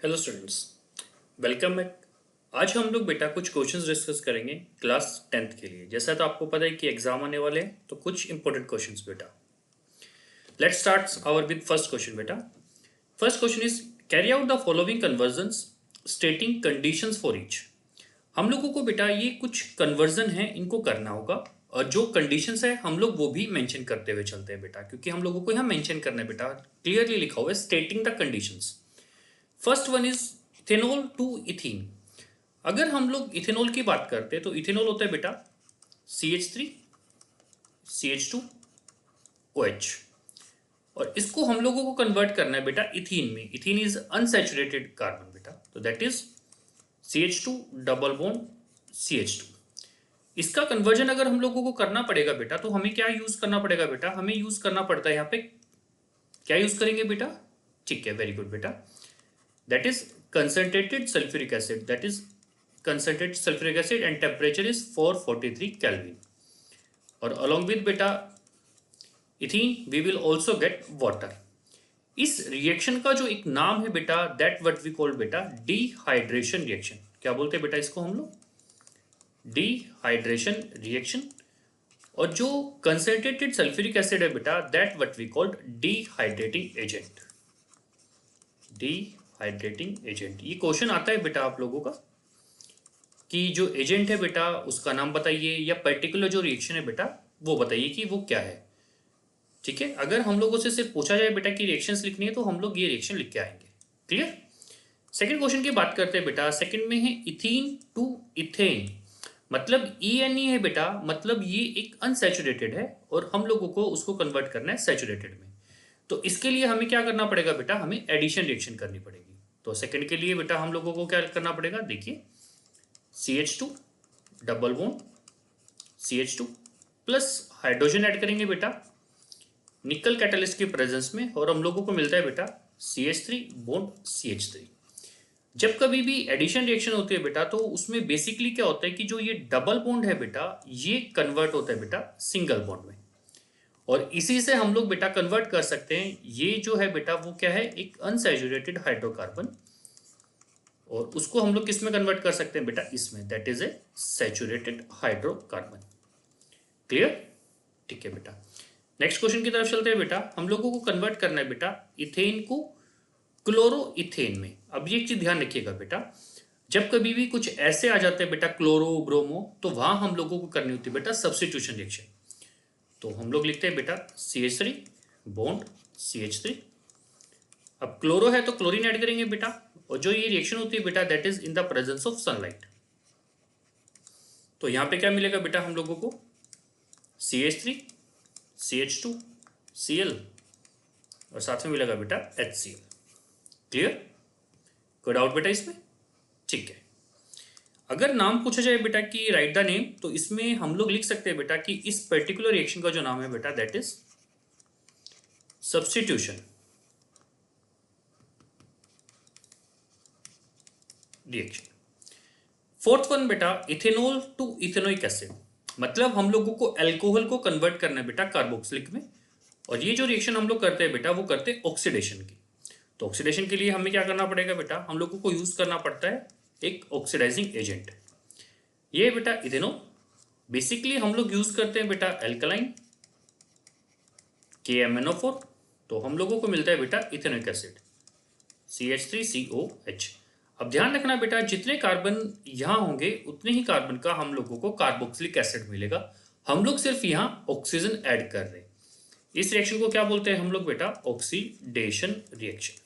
Hello students, welcome back. आज हम लोग बेटा कुछ क्वेश्चंस डिस्कस करेंगे क्लास 10th के लिए। जैसा तो आपको पता है कि एग्जाम आने वाले हैं, तो कुछ इंपॉर्टेंट क्वेश्चंस बेटा। Let's start our with first question बेटा। First question is carry out the following conversions stating conditions for each. हम लोगों को बेटा ये कुछ कन्वर्जन है, इनको करना होगा और जो कंडीशंस है हम लोग वो भी मेंशन करते हुए चलते हैं बेटा, क्योंकि हम लोगों को यहाँ मेंशन करना है बेटा। क्लियरली लिखा हुआ है stating the conditions. First one is ethanol to ethene. अगर हम लोग इथेनॉल की बात करते हैं तो इथेनॉल होता है बेटा CH3 CH2 OH, और इसको हम लोगों को कन्वर्ट करना है बेटा इथीन में। इथीन इज अनसैचुरेटेड कार्बन बेटा, तो that is CH2 double bond CH2। इसका कन्वर्जन अगर हम लोगों को करना पड़ेगा बेटा, तो हमें क्या यूज करना पड़ेगा बेटा? हमें यूज करना पड़ता है यहाँ पे, क्या यूज करेंगे बेटा? ठीक है, वेरी गुड बेटा, that is concentrated sulfuric acid, that is concentrated sulfuric acid and temperature is 443 Kelvin। और along with बेटा ethene we will also get water. इस रिएक्शन का जो एक नाम है बेटा, दैट व्हाट वी कॉल बेटा डिहाइड्रेशन रिएक्शन। क्या बोलते हैं बेटा इसको हम लोग? Dehydration reaction. और जो कंसंट्रेटेड सल्फ्यूरिक एसिड है बेटा, that what we called dehydrating agent. Dehydrating agent, ये क्वेश्चन आता है बेटा आप लोगों का कि जो एजेंट है बेटा उसका नाम बताइए, या पर्टिकुलर जो रिएक्शन है बेटा वो बताइए कि वो क्या है। ठीक है, अगर हम लोगों से सिर्फ पूछा जाए बेटा कि रिएक्शंस लिखनी है, तो हम लोग ये रिएक्शन लिख के आएंगे। क्लियर? सेकंड क्वेश्चन की बात करते हैं बेटा। सेकंड में है इथीन टू इथेन। मतलब ENE है बेटा, मतलब ये एक अनसैचुरेटेड है और हम लोगों को उसको कन्वर्ट करना है सैचुरेटेड में। तो इसके लिए हमें क्या करना पड़ेगा बेटा? हमें एडिशन रिएक्शन करनी पड़ेगी। तो सेकंड के लिए बेटा हम लोगों को क्या करना पड़ेगा? देखिए, CH2 double bond CH2 plus hydrogen add करेंगे बेटा निकल कैटलिस्ट की प्रेजेंस में, और हम लोगों को मिलता है बेटा CH3 बॉन्ड CH3। जब कभी भी एडिशन रिएक्शन होती है बेटा, तो उसमें बेसिकली क्या होता है कि जो ये डबल बॉन्ड है बेटा, ये कन्वर्ट होता है बेटा सिंगल बॉन्ड में, और इसी से हम लोग बेटा कन्वर्ट कर सकते हैं। ये जो है बेटा वो क्या है? एक अनसैचुरेटेड हाइड्रोकार्बन, और उसको हम लोग किस में कन्वर्ट कर सकते हैं बेटा? इसमें, that is A saturated hydrocarbon. Clear? ठीक है बेटा, नेक्स्ट क्वेश्चन की तरफ चलते हैं बेटा। हम लोगों को कन्वर्ट करना है बेटा इथेन को क्लोरो इथेन में। अब ये चीज ध्यान रखिएगा बेटा, जब कभी भी कुछ ऐसे आ जाते हैं बेटा क्लोरो ब्रोमो, तो वहां हम लोगों को करनी होती है बेटा सब्स्टिट्यूशन रिएक्शन। तो हम लोग लिखते हैं बेटा CH3 बॉन्ड CH3। अब क्लोरो है तो क्लोरीन ऐड करेंगे बेटा, और जो ये रिएक्शन होती है बेटा, that is in the presence of sunlight. तो यहां पे क्या मिलेगा बेटा हम लोगों को? CH3 CH2 Cl, और साथ में मिलेगा बेटा HCl। क्लियर? कोई डाउट बेटा इसमें? ठीक है, अगर नाम पूछा जाए बेटा कि राइट द नेम, तो इसमें हम लोग लिख सकते हैं बेटा कि इस पर्टिकुलर रिएक्शन का जो नाम है बेटा, that is substitution reaction. Fourth one बेटा इथेनॉल टू इथेनोइक एसिड। मतलब हम लोगों को अल्कोहल को कन्वर्ट करना है बेटा कार्बोक्सिलिक में, और ये जो रिएक्शन हम लोग करते हैं बेटा वो करते हैं ऑक्सीडेशन की। तो ऑक्सीडेशन के लिए हमें क्या करना पड़ेगा बेटा? हम लोगों को यूज करना पड़ता है एक ऑक्सीडाइजिंग एजेंट। ये बेटा इथेनॉल, बेसिकली हम लोग यूज करते हैं बेटा एल्कलाइन KMnO4, तो हम लोगों को मिलता है बेटा इथेनोइक एसिड CH3COH। अब ध्यान रखना बेटा, जितने कार्बन यहां होंगे उतने ही कार्बन का हम लोगों को कार्बोक्सिलिक एसिड मिलेगा। हम लोग सिर्फ यहां ऑक्सीजन ऐड कर रहे हैं। इस रिएक्शन को क्या बोलते हैं हम लोग बेटा? Oxidation reaction.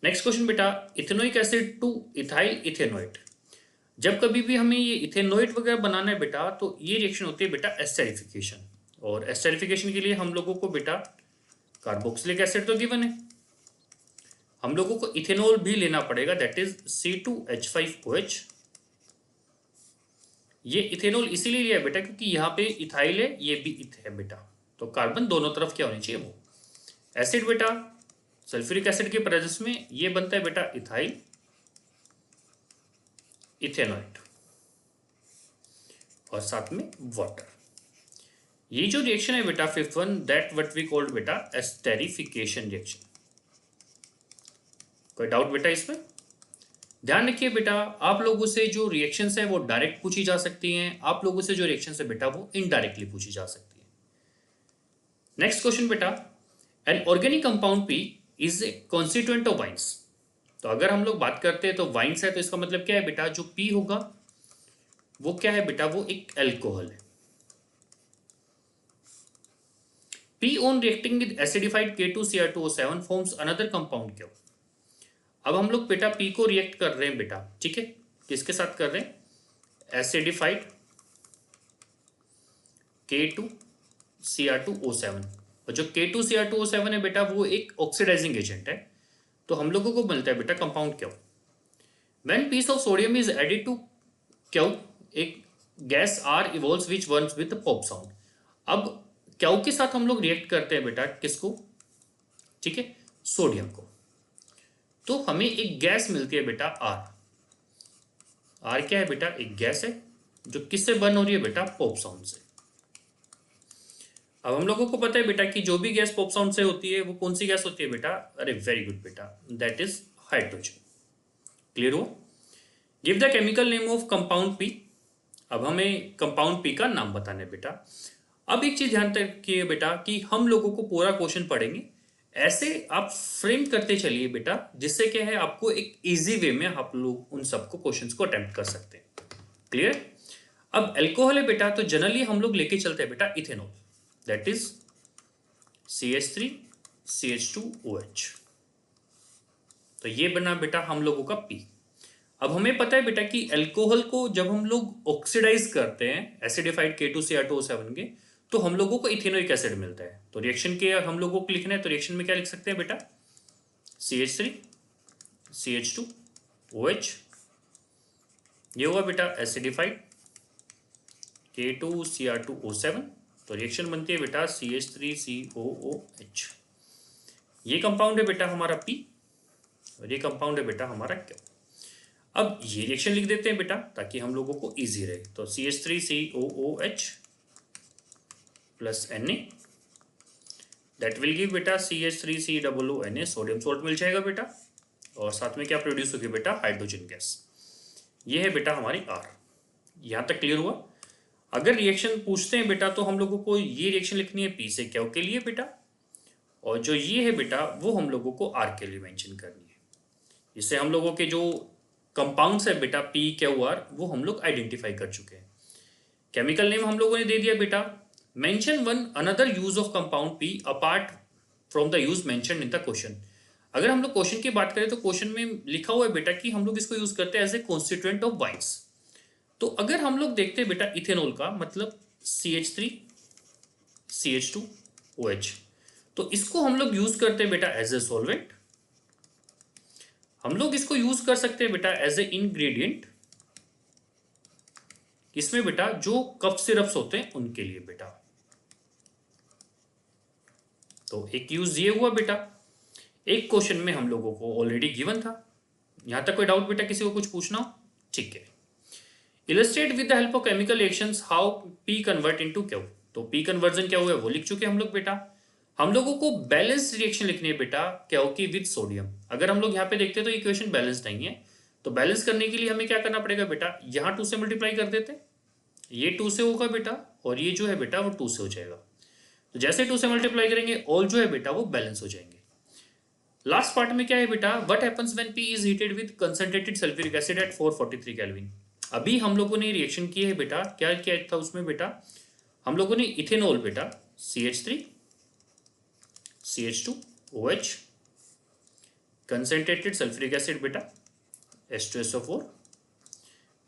नेक्स्ट क्वेश्चन बेटा, ethanoic acid two ethyl ethanoate. जब कभी भी हमें ये इथेनोएट वगैरह बनाना है बेटा, तो ये रिएक्शन होती है बेटा एस्टेरिफिकेशन, और एस्टेरिफिकेशन के लिए हम लोगों को बेटा कार्बोक्सिलिक एसिड तो गिवन है, हम लोगों को इथेनॉल भी लेना पड़ेगा, दैट इज C2H5OH। ये इथेनॉल इसीलिए लिया बेटा क्योंकि यहाँ पे इथाइल है, ये भी इथ है बेटा, तो कार्बन दोनों तरफ क्या होनी चाहिए? वो एसिड बेटा सल्फ्यूरिक एसिड के प्रेजेंस में ये बनता है बेटा इथाइल इथेनॉइट, और साथ में वाटर। ये जो रिएक्शन है बेटा fifth one, that what we called बेटा एस्टेरिफिकेशन रिएक्शन। कोई डाउट बेटा इसमें? ध्यान रखिए बेटा, आप लोगों से जो रिएक्शंस है वो डायरेक्ट पूछी जा सकती हैं, आप लोगों से जो रिएक्शंस है बेटा वो इनडायरेक्टली पूछी जा सकती है। नेक्स्ट क्वेश्चन बेटा, an organic compound P is a constituent of wines. तो अगर हम लोग बात करते हैं तो वाइन्स है, तो इसका मतलब क्या है बेटा, जो पी होगा वो क्या है बेटा, वो एक एल्कोहल है। P on reacting with acidified K2Cr2O7 forms another compound क्यों? अब हम लोग बेटा P को रिएक्ट कर रहे हैं बेटा, ठीक है, किसके साथ कर रहे हैं, एसिडिफाइड K2Cr2O7, और जो K2Cr2O7 है बेटा वो एक ऑक्सीडाइजिंग एजेंट है, तो हम लोगों को मिलता है बेटा कंपाउंड क्यों। When piece of sodium is added to क्यों, एक gas R evolves which burns with pop sound। अब क्यों के साथ हम लोग रिएक्ट करते हैं बेटा, किसको, ठीक है, सोडियम को, तो हमें एक गैस मिलती है बेटा आर। आर क्या है बेटा, एक गैस है जो किससे बर्न हो रही है बेटा, पॉप साउंड से। अब हम लोगों को पता है बेटा कि जो भी गैस पॉप साउंड से होती है वो कौन सी गैस होती है बेटा, अरे वेरी गुड बेटा, दैट इज हाइड्रोजन। क्लियर हो? Give the chemical name of compound P. अब हमें कंपाउंड पी का नाम बताना है बेटा। अब एक चीज ध्यान रखिए बेटा कि हम लोगों को पूरा क्वेश्चन पढ़ेंगे, ऐसे आप फ्रेम करते चलिए बेटा, जिससे क्या है आपको एक इजी वे में आप लोग उन सबको क्वेश्चंस को अटेम्प्ट कर सकते हैं। क्लियर? अब अल्कोहल है बेटा, तो जनरली हम लोग लेके चलते हैं बेटा इथेनॉल, दैट इज CH3CH2OH। तो ये बना बेटा हम लोगों का पी। अब हमें पता है बेटा कि अल्कोहल को जब हम लोग ऑक्सीडाइज करते हैं एसिडिफाइड K2Cr2O7 के, तो हम लोगों को इथेनोइक एसिड मिलता है। तो रिएक्शन के हम लोगों को लिखना है, तो रिएक्शन में क्या लिख सकते हैं बेटा, CH3CH2OH, ये हुआ बेटा एसिडिफाइड K2Cr2O7, तो रिएक्शन बनती है बेटा CH3COOH। ये कंपाउंड है बेटा हमारा P, और ये कंपाउंड है बेटा हमारा Q। अब ये रिएक्शन लिख देते हैं बेटा ताकि हम लोगों को इजी रहे, तो CH3COOH plus Na, that will give बेटा CH3COONA, सोडियम सॉल्ट मिल जाएगा बेटा, और साथ में क्या प्रोड्यूस होगी बेटा, हाइड्रोजन गैस। ये है बेटा हमारी R। यहाँ तक क्लियर हुआ? अगर रिएक्शन पूछते हैं बेटा तो हम लोगों को ये रिएक्शन लिखनी है P से Q के लिए बेटा, और जो ये है बेटा वो हम लोगों को R के लिए मेंशन करनी है। इससे हम लोगों के जो कंपाउंड्स है बेटा PQR वो हम लोग आइडेंटिफाई कर चुके हैं। केमिकल नेम हम लोगों ने दे दिया बेटा। Mention one another use of compound P apart from the use mentioned in the question. अगर हम लोग क्वेश्चन की बात करें तो क्वेश्चन में लिखा हुआ है बेटा कि हम लोग इसको यूज करते हैं as a constituent of wines. तो अगर हम लोग देखते हैं बेटा इथेनॉल का मतलब CH3CH2OH, तो इसको हम लोग यूज करते हैं बेटा एज ए सॉल्वेंट। हम लोग इसको यूज कर सकते हैं बेटा एज ए इंग्रेडिएंट, इसमें बेटा जो कफ सिरप्स होते हैं उनके लिए बेटा। तो एक यूज ये हुआ बेटा, एक क्वेश्चन में हम लोगों को ऑलरेडी गिवन था। यहां तक कोई डाउट बेटा, किसी को कुछ पूछना हो? ठीक है। Illustrate with the help of chemical reactions how P convert into Q। तो P कन्वर्जन क्या हुआ है वो लिख चुके हम लोग बेटा। हम लोगों को बैलेंस रिएक्शन लिखनी है बेटा Q की विद सोडियम। अगर हम लोग यहाँ पे देखते हैं तो इक्वेशन बैलेंस नहीं है, तो बैलेंस करने के लिए हमें क्या करना पड़ेगा बेटा, यहाँ 2 से मल्टीप्लाई कर देते, ये 2 से होगा बेटा, और ये जो है बेटा वो 2 से हो जाएगा। तो जैसे 2 से मल्टीप्लाई करेंगे ऑल जो है बेटा वो बैलेंस हो जाएंगे। लास्ट पार्ट में क्या है बेटा, what happens when P is heated with concentrated sulphuric acid at 443 kelvin. अभी हम लोगों ने रिएक्शन की है बेटा, क्या क्या था उसमें बेटा, हम लोगों ने इथेनॉल बेटा CH3CH2OH, कंसंट्रेटेड सल्फ्यूरिक एसिड बेटा H2SO4,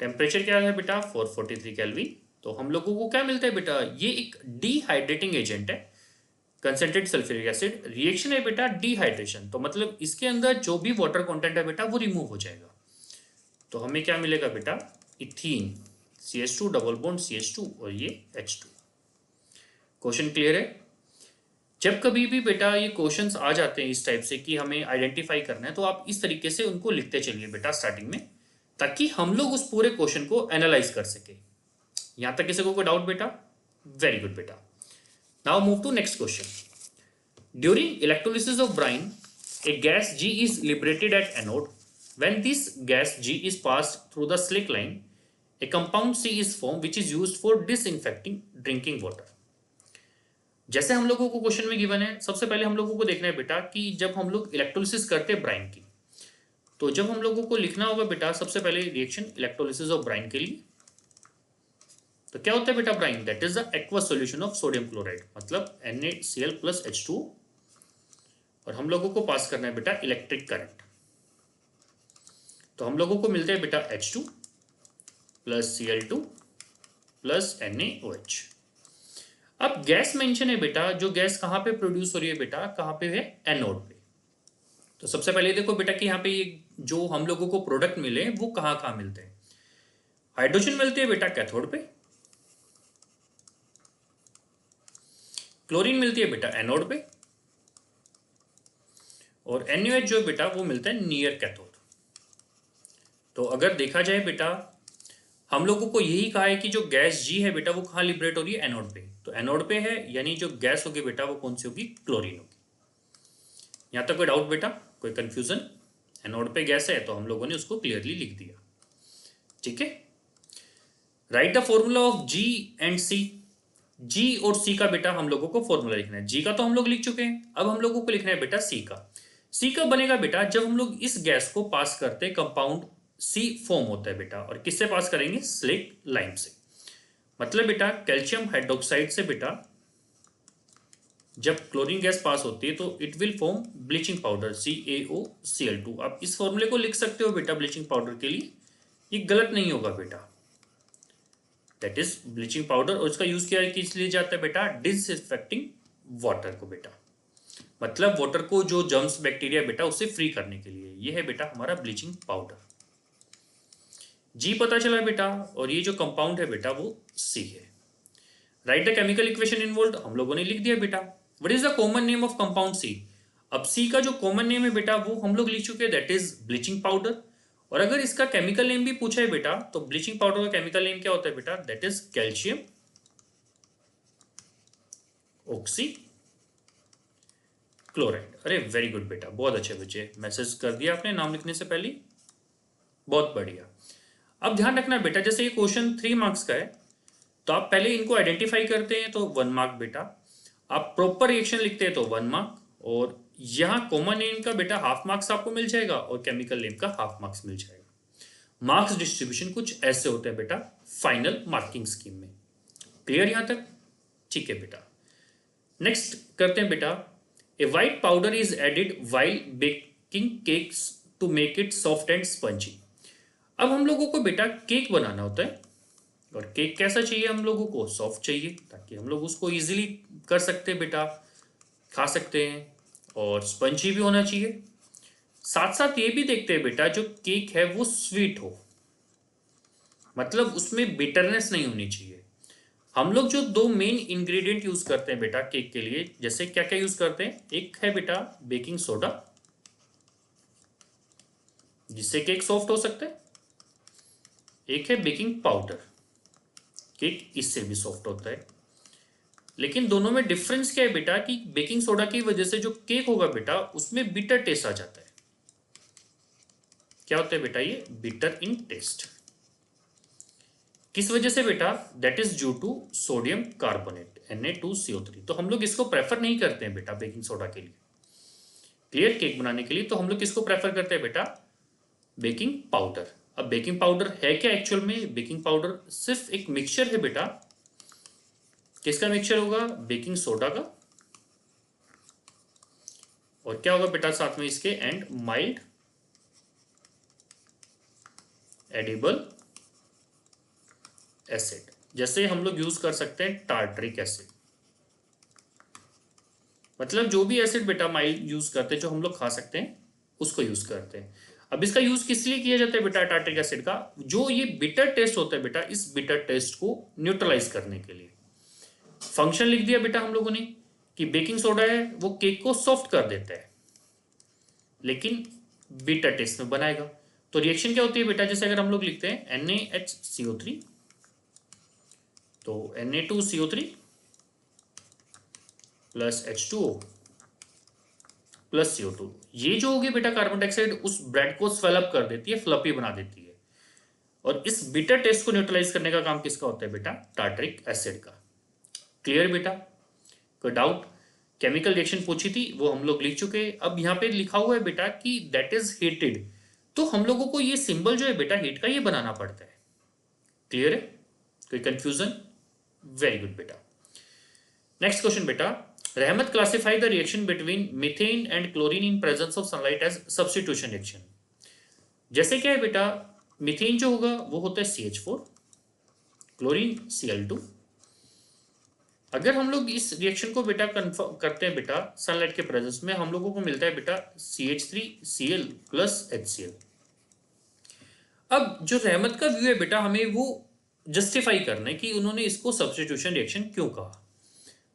टेम्परेचर क्या है बेटा 443 केल्विन। तो हम लोगों को क्या मिलता है बेटा, ये एक डिहाइड्रेटिंग एजेंट है कंसंट्रेटेड सल्फ्यूरिक एसिड। रिएक्शन है बेटा डिहाइड्रेशन, तो मतलब इसके अंदर जो भी वाटर कंटेंट है बेटा वो रिमूव हो जाएगा। तो हमें क्या मिलेगा बेटा, ethene CH2 double bond CH2 और ये H2। क्वेश्चन क्लियर है? जब कभी भी बेटा ये क्वेश्चंस आ जाते हैं इस टाइप से कि हमें आइडेंटिफाई करना है, तो आप इस तरीके से उनको लिखते चलिए बेटा स्टार्टिंग में, ताकि हम लोग उस पूरे क्वेश्चन को एनालाइज कर सके। यहां तक किसी को कोई डाउट बेटा? वेरी गुड बेटा। Now move to next question. During electrolysis of brine A gas G is liberated at anode. When this gas G is passed through the slick line, a compound C is formed which is used for disinfecting drinking water. जैसे हम लोगों को question में given है, सबसे पहले हम लोगों को देखना है बेटा कि जब हम लोग इलेक्ट्रोलिसिस करते हैं ब्राइन की, तो जब हम लोगों को लिखना होगा बेटा सबसे पहले रिएक्शन इलेक्ट्रोलिसिस ऑफ ब्राइन के लिए, तो क्या होता है बेटा brine, that is the aqueous solution of sodium chloride, मतलब NaCl प्लस H2, और हम लोगों को पास करना है बेटा इलेक्ट्रिक करंट। तो हम लोगों को मिलते हैं बेटा H2 plus Cl2 plus NaOH। अब गैस मेंशन है बेटा, जो गैस कहां पे प्रोड्यूस हो रही है बेटा, कहां पे है, एनोड पे। तो सबसे पहले देखो बेटा कि यहाँ पे ये जो हम लोगों को प्रोडक्ट मिले वो कहां कहां मिलते हैं। हाइड्रोजन मिलती है बेटा कैथोड पे, क्लोरीन मिलती है बेटा एनोड पे, और NaOH जो बेटा वो मिलता है नियर कैथोड। तो अगर देखा जाए बेटा, हम लोगों को यही कहा है कि जो गैस G है बेटा वो कहाँ लिबरेट हो रही है, एनोड पे। तो एनोड पे है, यानी जो गैस होगी बेटा वो कौन सी होगी, क्लोरीन होगी। यहां तक कोई डाउट बेटा, कोई कंफ्यूजन? एनोड पे गैस है तो हम लोगों ने उसको क्लियरली लिख दिया, ठीक है। Right the formula of G and C। G और C का बेटा हम लोगों को फॉर्मूला लिखना है। G का तो हम लोग लिख चुके हैं, अब हम लोगों को लिखना है बेटा C का। C कब बनेगा बेटा, जब हम लोग इस गैस को पास करते हैं, कंपाउंड C फॉर्म होता है बेटा, और किससे पास करेंगे, स्लिक लाइम से। मतलब बेटा कैल्शियम हाइड्रोक्साइड से बेटा जब क्लोरीन गैस पास होती है तो it will form bleaching powder CaOCl2। आप इस फॉर्मूले को लिख सकते हो बेटा ब्लीचिंग पाउडर के लिए, ये गलत नहीं होगा बेटा, दैट इज ब्लीचिंग पाउडर। और इसका यूज किया किस लिए जाता है बेटा, डिसइंफेक्टिंग वाटर को बेटा, मतलब वाटर को जो जर्म्स बैक्टीरिया बेटा उससे फ्री करने के लिए। ये है बेटा हमारा ब्लीचिंग पाउडर। G पता चला बेटा, और ये जो कंपाउंड है बेटा वो C है। Right the chemical equation involve, हम लोगों ने लिख दिया बेटा। What is the common name of compound C? अब C का जो कॉमन नेम है बेटा वो हम लोग लिख चुके हैं, दैट इज ब्लीचिंग पाउडर। और अगर इसका केमिकल नेम भी पूछा है बेटा, तो ब्लीचिंग पाउडर का केमिकल नेम क्या होता है बेटा, that is calcium oxy chloride. अरे वेरी गुड बेटा, बहुत अच्छे बच्चे, मैसेज कर दिया आपने नाम लिखने से पहले, बहुत बढ़िया। अब ध्यान रखना बेटा, जैसे ये क्वेश्चन 3 मार्क्स का है, तो आप पहले इनको आइडेंटिफाई करते हैं तो 1 मार्क बेटा, आप प्रॉपर रिएक्शन लिखते हैं तो 1 मार्क, और यहाँ कॉमन नेम का बेटा हाफ मार्क्स आपको मिल जाएगा, और केमिकल नेम का हाफ मार्क्स मिल जाएगा। मार्क्स डिस्ट्रीब्यूशन कुछ ऐसे होते हैं बेटा फाइनल मार्किंग स्कीम में। क्लियर यहां तक? ठीक है बेटा। नेक्स्ट करते हैं बेटा, a white powder is added while baking cakes to make it soft and spongy. अब हम लोगों को बेटा केक बनाना होता है, और केक कैसा चाहिए हम लोगों को, सॉफ्ट चाहिए, ताकि हम लोग उसको इजीली कर सकते हैं बेटा, खा सकते हैं, और स्पंजी भी होना चाहिए। साथ साथ ये भी देखते हैं बेटा जो केक है वो स्वीट हो, मतलब उसमें बिटरनेस नहीं होनी चाहिए। हम लोग जो 2 मेन इंग्रेडिएंट यूज करते हैं बेटा केक के लिए, जैसे क्या क्या यूज करते हैं, एक है बेटा बेकिंग सोडा, जिससे केक सॉफ्ट हो सकता है, एक है बेकिंग पाउडर, केक इससे भी सॉफ्ट होता है। लेकिन दोनों में डिफरेंस क्या है बेटा, कि बेकिंग सोडा की वजह से जो केक होगा बेटा उसमें बिटर टेस्ट आ जाता है। क्या होता है बेटा, ये बिटर इन टेस्ट। किस वजह से बेटा, that is due to sodium carbonate Na2CO3। तो हम लोग इसको प्रेफर नहीं करते हैं बेटा बेकिंग सोडा के लिए, क्लियर, केक बनाने के लिए। तो हम लोग किसको प्रेफर करते हैं बेटा, बेकिंग पाउडर। अब बेकिंग पाउडर है क्या एक्चुअल में, बेकिंग पाउडर सिर्फ एक मिक्सचर है बेटा, किसका मिक्सचर होगा, बेकिंग सोडा का, और क्या होगा बेटा साथ में इसके, एंड माइल्ड एडिबल एसिड। जैसे हम लोग यूज कर सकते हैं टार्टरिक एसिड, मतलब जो भी एसिड बेटा माइल्ड यूज करते हैं जो हम लोग खा सकते हैं उसको यूज करते हैं। अब इसका यूज किस लिए किया जाता है बेटा टार्टरिक एसिड का, जो ये बिटर टेस्ट होता है बेटा, इस बिटर टेस्ट को न्यूट्रलाइज करने के लिए। फंक्शन लिख दिया बेटा हम लोगों ने कि बेकिंग सोडा है वो केक को सॉफ्ट कर देता है, लेकिन बिटर टेस्ट में बनाएगा। तो रिएक्शन क्या होती है बेटा, जैसे अगर हम लोग लिखते हैं NaHCO3, तो Na2CO3 plus H2O plus CO2, ये जो होगी बेटा कार्बन डाइऑक्साइड उस ब्रेड को स्वेलअप कर देती है, फ्लफी बना देती है, और इस बीटा टेस्ट को न्यूट्रलाइज करने का काम किसका होता है बेटा? टार्टरिक एसिड का। क्लियर बेटा? कोई डाउट? केमिकल रिएक्शन पूछी थी वो हम लोग लिख चुके हैं। अब यहाँ पे लिखा हुआ है बेटा कि दैट इज हीटेड, तो हम लोगों को ये सिंबल जो है बेटा हीट का ये बनाना पड़ता है। क्लियर है? कोई कंफ्यूजन? वेरी गुड बेटा। नेक्स्ट क्वेश्चन बेटा, रहमत classify the reaction between methane and chlorine in presence of sunlight as substitution reaction. जैसे क्या है बेटा, मीथेन जो होगा वो होता है CH4, क्लोरीन Cl2। अगर हम लोग इस रिएक्शन को बेटा कन्फर्म करते हैं बेटा सनलाइट के प्रेजेंस में, हम लोगों को मिलता है बेटा CH3Cl प्लस HCl। अब जो रहमत का व्यू है बेटा, हमें वो जस्टिफाई करना है कि उन्होंने इसको सब्स्टिट्यूशन रिएक्शन क्यों कहा।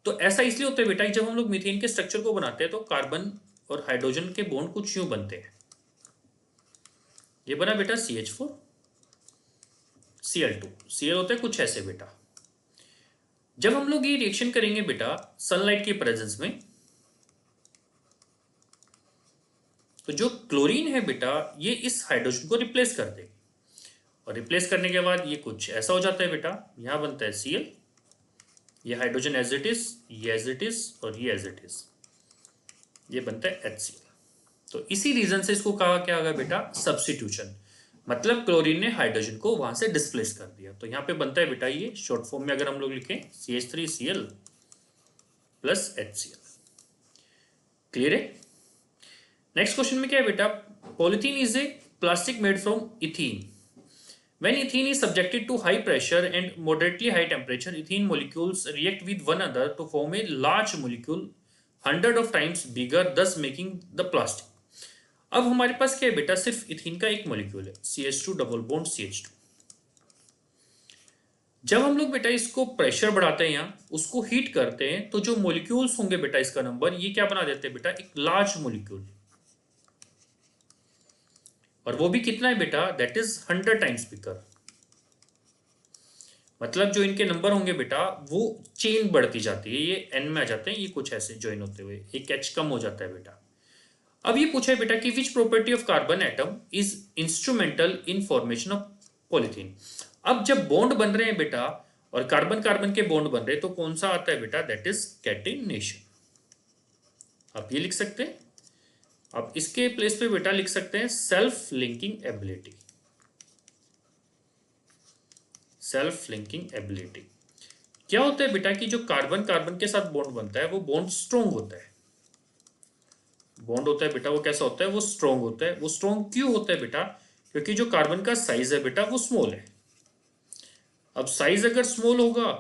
तो ऐसा इसलिए होता है बेटा, जब हम लोग मीथेन के स्ट्रक्चर को बनाते हैं तो कार्बन और हाइड्रोजन के बॉन्ड कुछ यूं बनते हैं। ये बना बेटा CH4 Cl2, Cl होता है कुछ ऐसे बेटा। जब हम लोग ये रिएक्शन करेंगे बेटा सनलाइट के प्रेजेंस में, तो जो क्लोरीन है बेटा ये इस हाइड्रोजन को रिप्लेस कर देगी, और रिप्लेस करने के बाद ये कुछ ऐसा हो जाता है बेटा। यहां बनता है Cl, ये हाइड्रोजन एज इट इज, ये एज इट इज, और ये एज इट इज, ये बनता है HCl। तो इसी रीजन से इसको कहा क्या होगा बेटा? सब्स्टिट्यूशन। मतलब क्लोरीन ने हाइड्रोजन को वहां से डिस्प्लेस कर दिया। तो यहां पे बनता है बेटा ये शॉर्ट फॉर्म में अगर हम लोग लिखें CH3Cl प्लस HCl। क्लियर है? नेक्स्ट क्वेश्चन में क्या है बेटा, polythene is a plastic made from ethene. When ethene is subjected to high pressure and moderately high temperature, ethene molecules react with one another to form a large molecule 100 of times bigger, thus making the plastic. अब हमारे पास क्या है बेटा, सिर्फ ethene का एक molecule है CH2 double bond CH2। जब हम लोग बेटा इसको प्रेशर बढ़ाते हैं या उसको हीट करते हैं, तो जो मॉलिक्यूल्स होंगे बेटा इसका नंबर ये क्या बना देते हैं बेटा? एक लार्ज मॉलिक्यूल। और वो भी कितना है बेटा? That is 100 times bigger. मतलब जो इनके नंबर होंगे बेटा वो चेन बढ़ती जाती है, ये n में आ जाते हैं, ये कुछ ऐसे ज्वाइन होते हुए एक H कम हो जाता है बेटा। अब ये पूछा है बेटा कि which property of carbon atom is instrumental in formation of polythene. अब जब बॉन्ड बन रहे हैं बेटा और कार्बन कार्बन के बॉन्ड बन रहे हैं, तो कौन सा आता है बेटा? That is catenation. आप ये लिख सकते हैं। अब इसके प्लेस पे बेटा लिख सकते हैं self linking ability. Self linking ability क्या होता है बेटा कि जो कार्बन कार्बन के साथ बॉन्ड बनता है वो बॉन्ड स्ट्रॉन्ग होता है। बॉन्ड होता है बेटा वो कैसा होता है? वो स्ट्रॉन्ग होता है। वो स्ट्रॉन्ग क्यों होता है बेटा? क्योंकि जो कार्बन का साइज है बेटा वो स्मॉल है। अब साइज अगर स्मॉल होगा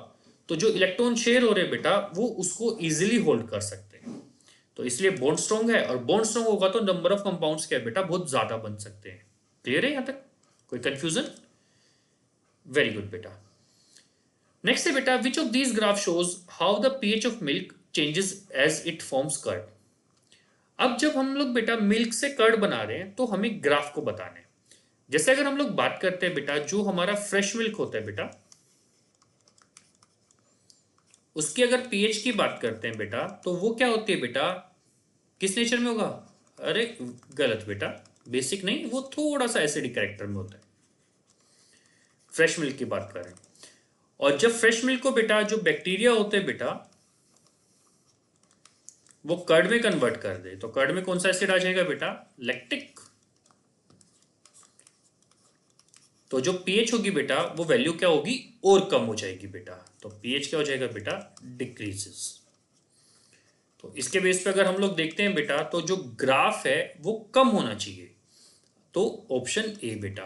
तो जो इलेक्ट्रॉन शेयर हो रहे हैं बेटा वो उसको इजीली होल्ड कर सकते हैं। तो इसलिए बॉन्ड स्ट्रॉन्ग है, और बॉन्ड स्ट्रॉन्ग होगा तो नंबर ऑफ कंपाउंड्स क्या है बेटा? बहुत ज्यादा बन सकते हैं। क्लियर है यहां तक? कोई कंफ्यूजन? वेरी गुड बेटा। नेक्स्ट है बेटा, which of these graph shows how the pH of milk changes as it forms curd. अब जब हम लोग बेटा मिल्क से कर्ड बना रहे हैं तो हमें ग्राफ को बताना है। जैसे अगर हम लोग बात करते हैं बेटा जो हमारा फ्रेश मिल्क होता है बेटा, उसकी अगर pH की बात करते हैं बेटा तो वो क्या होती है बेटा? किस नेचर में होगा? अरे गलत बेटा, बेसिक नहीं, वो थोड़ा सा एसिडिक कैरेक्टर में होता है। फ्रेश मिल्क की बात कर रहे हैं। और जब फ्रेश मिल्क को बेटा जो बैक्टीरिया होते हैं बेटा वो कर्ड में कन्वर्ट कर दे, तो कर्ड में कौन सा एसिड आ जाएगा बेटा? लैक्टिक। तो जो pH होगी बेटा वो वैल्यू क्या होगी? और कम हो जाएगी बेटा। तो pH क्या हो जाएगा बेटा? डिक्रीजेस। तो इसके बेस पे अगर हम लोग देखते हैं बेटा तो जो ग्राफ है वो कम होना चाहिए। तो ऑप्शन ए बेटा।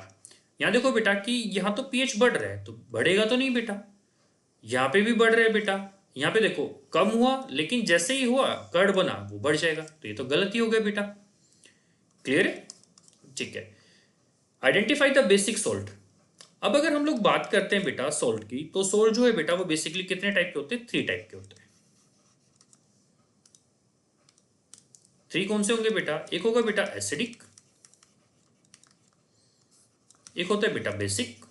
यहां देखो बेटा कि यहां तो pH बढ़ रहा है, तो बढ़ेगा तो नहीं बेटा? यहां पे भी बढ़ रहा है बेटा। यहां पे देखो कम हुआ, लेकिन जैसे ही हुआ कर्ड बना वो बढ़ जाएगा, तो ये तो गलती हो गया बेटा। क्लियर है? ठीक है। Identify the basic salt. अब अगर हम लोग बात करते हैं बेटा सॉल्ट की, तो सॉल्ट जो है बेटा वो बेसिकली कितने टाइप के होते हैं? 3 टाइप के होते हैं। 3 कौन से होंगे बेटा? एक होगा बेटा एसिडिक, एक होता है बेटा बेसिक,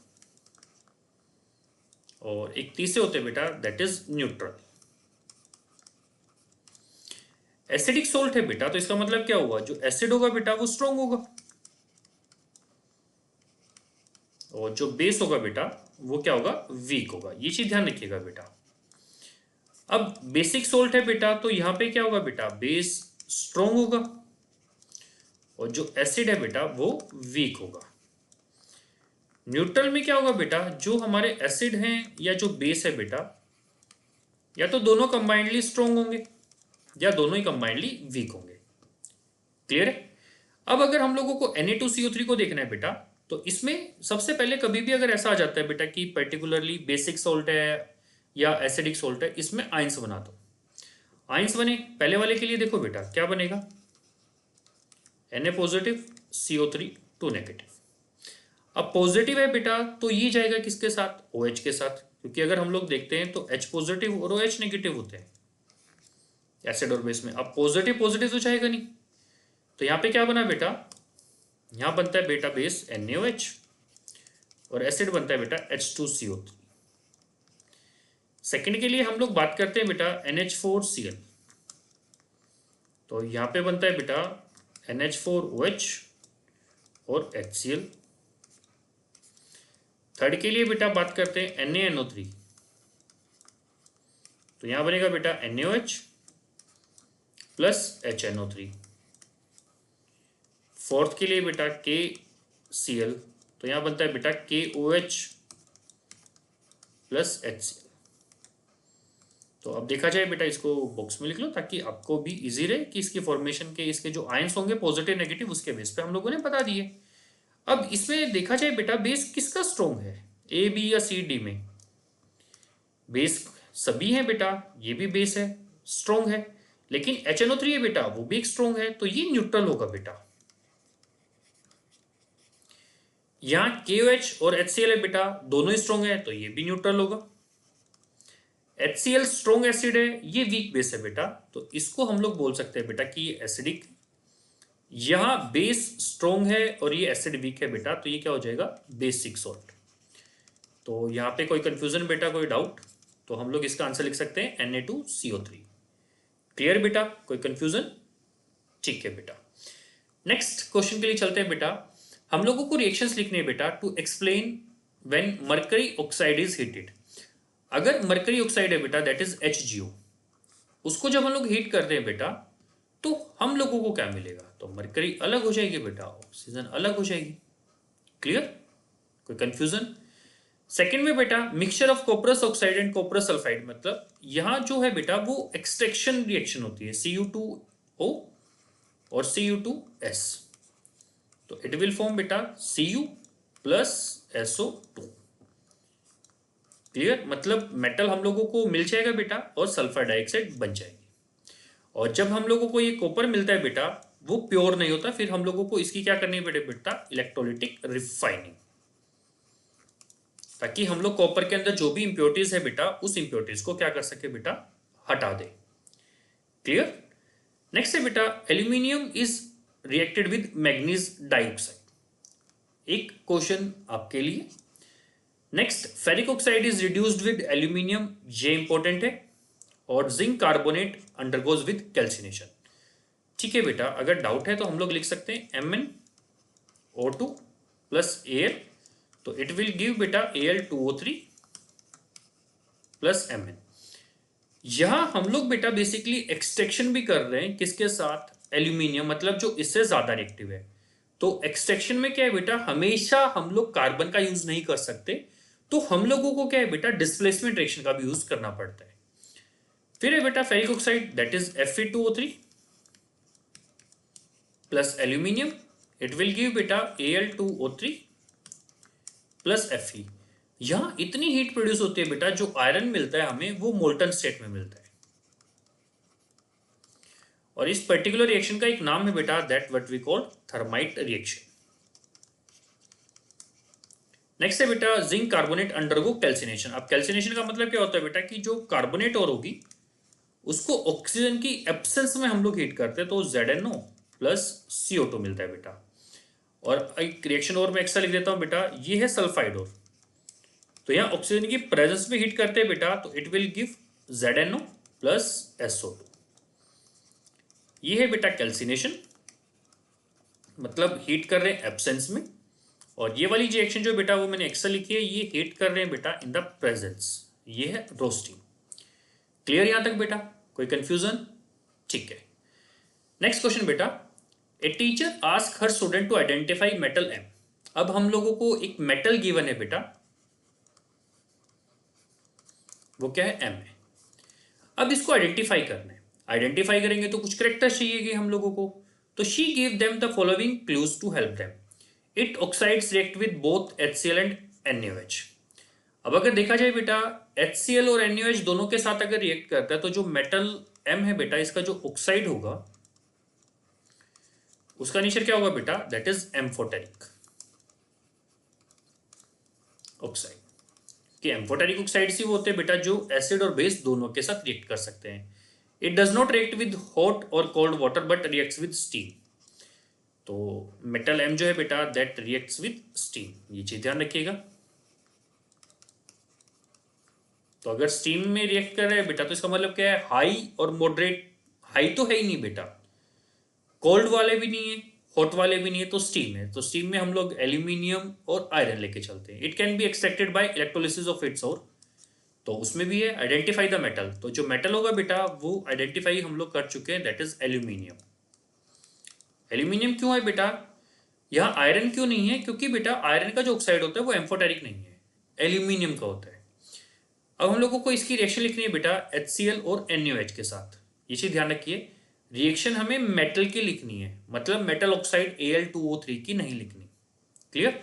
और एक तीसरे होते हैं बेटा that is neutral. Acidic salt है बेटा, तो इसका मतलब क्या हुआ, जो एसिड होगा बेटा वो स्ट्रॉन्ग होगा, और जो बेस होगा बेटा वो क्या होगा, वीक होगा। ये चीज ध्यान रखिएगा बेटा। अब बेसिक सोल्ट है बेटा, तो यहां पे क्या होगा बेटा, बेस स्ट्रॉन्ग होगा और जो एसिड है बेटा वो वीक होगा। न्यूट्रल में क्या होगा बेटा, जो हमारे एसिड हैं या जो बेस है बेटा, या तो दोनों कंबाइंडली स्ट्रॉन्ग होंगे या दोनों ही कंबाइंडली वीक होंगे। क्लियर है। अब अगर हम लोगों को Na2CO3 को देखना है बेटा, तो इसमें सबसे पहले कभी भी अगर ऐसा आ जाता है बेटा कि पर्टिकुलरली बेसिक सोल्ट है या एसिडिक सोल्ट है, इसमें आयंस बना दो। आयंस बने, पहले वाले के लिए देखो बेटा क्या बनेगा, Na पॉजिटिव CO3 2 नेगेटिव। अब पॉजिटिव है बेटा, तो ये जाएगा किसके साथ, OH के साथ, क्योंकि अगर हम लोग देखते हैं तो H पॉजिटिव और OH नेगेटिव होते हैं एसिड और बेस में। अब पॉजिटिव पॉजिटिव तो जाएगा नहीं, तो यहाँ पे क्या बना बेटा, यहाँ बनता है बेटा बेस NaOH और एसिड बनता है बेटा H2CO3। सेकंड के लिए हम लोग बात करते हैं बेटा NH4Cl, तो यहाँ पे बनता है बेटा NH4OH और HCl। थर्ड के लिए बेटा बात करते हैं NaNO3, तो यहाँ बनेगा बेटा NaOH प्लस HNO3। फोर्थ के लिए बेटा KCl, तो यहाँ बनता है बेटा KOH प्लस HCl। तो अब देखा जाए बेटा, इसको बॉक्स में लिख लो ताकि आपको भी इजी रहे कि इसकी फॉर्मेशन के इसके जो आयंस होंगे पॉजिटिव नेगेटिव उसके बेस पे हम लोगों ने बता दिए। अब इसमें देखा जाए बेटा बेस किसका स्ट्रॉन्ग है, A B या C D में, बेस सभी हैं बेटा, ये भी बेस है स्ट्रॉन्ग है, लेकिन HNO3 है बेटा वो भी एक स्ट्रॉन्ग है, तो ये न्यूट्रल होगा बेटा। यहाँ KOH और HCl है बेटा, दोनों ही स्ट्रॉन्ग है, तो ये भी न्यूट्रल होगा। HCl स्ट्रॉन्ग एसिड है, ये वीक बेस है बेटा, तो इसको हम लोग बोल सकते हैं बेटा कि ये एसिडिक। यहाँ बेस स्ट्रॉन्ग है और ये एसिड वीक है बेटा, तो ये क्या हो जाएगा, बेसिक सॉल्ट। तो यहाँ पे कोई कंफ्यूजन बेटा, कोई डाउट, तो हम लोग इसका आंसर लिख सकते हैं Na2CO3। क्लियर बेटा, कोई कंफ्यूजन, ठीक है बेटा। नेक्स्ट क्वेश्चन के लिए चलते हैं बेटा। हम लोगों को रिएक्शंस लिखने हैं बेटा to explain when mercury oxide is heated. अगर मरकरी ऑक्साइड है बेटा दैट इज HgO, उसको जब हम लोग हीट करते हैं बेटा तो हम लोगों को क्या मिलेगा, तो मरकरी अलग हो जाएगी बेटा, ऑक्सीजन अलग हो जाएगी। क्लियर, कोई कंफ्यूजन। सेकंड में बेटा mixture of cuprous oxide and cuprous sulphide, मतलब यहां जो है बेटा वो एक्सट्रैक्शन रिएक्शन होती है, Cu2O और Cu2S, तो इट विल फॉर्म बेटा Cu प्लस SO2। क्लियर, मतलब मेटल हम लोगों को मिल जाएगा बेटा और सल्फर डाइऑक्साइड बन जाएगी। और जब हम लोगों को ये कॉपर मिलता है बेटा वो प्योर नहीं होता, फिर हम लोगों को इसकी क्या करनी है बेटा, इलेक्ट्रोलिटिक रिफाइनिंग, ताकि हम लोग कॉपर के अंदर जो भी इंप्योरिटीज है बेटा उस इंप्योरिटीज को क्या कर सके बेटा, हटा दे। क्लियर। नेक्स्ट है बेटा aluminium is reacted with manganese dioxide, एक क्वेश्चन आपके लिए। Next ferric oxide is reduced with aluminium, ये इंपॉर्टेंट है। और zinc carbonate undergoes with calcination. ठीक है बेटा, अगर डाउट है तो हम लोग लिख सकते हैं MnO2 प्लस Al, तो इट विल गिव बेटा Al2O3 प्लस Mn। यहां हम लोग बेटा बेसिकली एक्सट्रैक्शन भी कर रहे हैं किसके साथ, एल्यूमिनियम, मतलब जो इससे ज्यादा रिएक्टिव है। तो एक्सट्रैक्शन में क्या है बेटा, हमेशा हम लोग कार्बन का यूज नहीं कर सकते, तो हम लोगों को क्या है बेटा डिस्प्लेसमेंट रिएक्शन का भी यूज करना पड़ता है। फिर है बेटा ferric oxide that is Fe2O3 plus aluminium, it will give बेटा Al2O3 प्लस Fe। यहां इतनी हीट प्रोड्यूस होती है बेटा, जो आयरन मिलता है हमें वो मोल्टन स्टेट में मिलता है। और इस पर्टिकुलर रिएक्शन का एक नाम है बेटा that what we call thermite reaction. Next है बेटा जिंक कार्बोनेट अंडरगो कैल्सिनेशन। अब कैल्सिनेशन का मतलब क्या होता है बेटा, कि जो कार्बोनेट और होगी उसको ऑक्सीजन की एब्सेंस में हम लोग हीट करते हैं, तो ZnO प्लस CO2 मिलता है बेटा। और एक रिएक्शन और मैं एक्स्ट्रा लिख देता हूं बेटा, ये है सल्फाइड और, तो यहां ऑक्सीजन की प्रेजेंस में हीट करते हैं बेटा, तो it will give ZnO plus SO2। ये है बेटा कैल्सिनेशन, मतलब हीट कर रहे हैं एब्सेंस में। और ये वाली रिएक्शन जो बेटा वो मैंने एक्सेल लिखी है, ये हीट कर रहे हैं बेटा इन द प्रेजेंस, ये है रोस्टिंग। क्लियर यहां तक बेटा, कोई कंफ्यूजन? ठीक है। नेक्स्ट क्वेश्चन बेटा, a teacher ask her student to identify metal M. अब हम लोगों को एक मेटल गिवन है बेटा, वो क्या है? एम है। अब इसको आइडेंटिफाई करना है। आइडेंटिफाई करेंगे तो कुछ करेक्टर्स चाहिए हम लोगों को। तो she give them the following clues to help them. It oxides react with both HCl and NaOH। अब अगर देखा जाए बेटा, HCl और NaOH दोनों के साथ अगर रिएक्ट करता है तो जो मेटल M है बेटा, इसका जो ऑक्साइड होगा उसका नेचर क्या होगा बेटा? That is amphoteric oxide. कि एम्फोटेरिक ऑक्साइड ही वो होते हैं बेटा जो एसिड और बेस दोनों के साथ रिएक्ट कर सकते हैं। It does not react with hot or cold water but reacts with steam. तो मेटल एम जो है बेटा दैट रिएक्ट्स विद स्टीम, ये चीज ध्यान रखिएगा। तो अगर स्टीम में रिएक्ट कर रहे हैं बेटा तो इसका मतलब क्या है? हाई और मॉडरेट। हाई तो है ही नहीं बेटा, कोल्ड वाले भी नहीं है, हॉट वाले भी नहीं है, तो स्टीम है। तो स्टीम में हम लोग एल्यूमिनियम और आयरन लेके चलते हैं। It can be extracted bye electrolysis of its और, तो उसमें भी है आइडेंटिफाई द मेटल। तो जो मेटल होगा बेटा वो आइडेंटिफाई हम लोग कर चुके हैं, दैट इज एल्यूमिनियम। एल्यूमिनियम क्यों है बेटा? यहाँ आयरन क्यों नहीं है? क्योंकि बेटा आयरन का जो ऑक्साइड होता है वो एम्फोटेरिक नहीं है, एल्यूमिनियम का होता है। अब हम लोगों को इसकी रिएक्शन लिखनी है बेटा HCl और NaOH के साथ। ये चीज ध्यान रखिए, रिएक्शन हमें मेटल की लिखनी है, मतलब मेटल ऑक्साइड Al2O3 की नहीं लिखनी। क्लियर?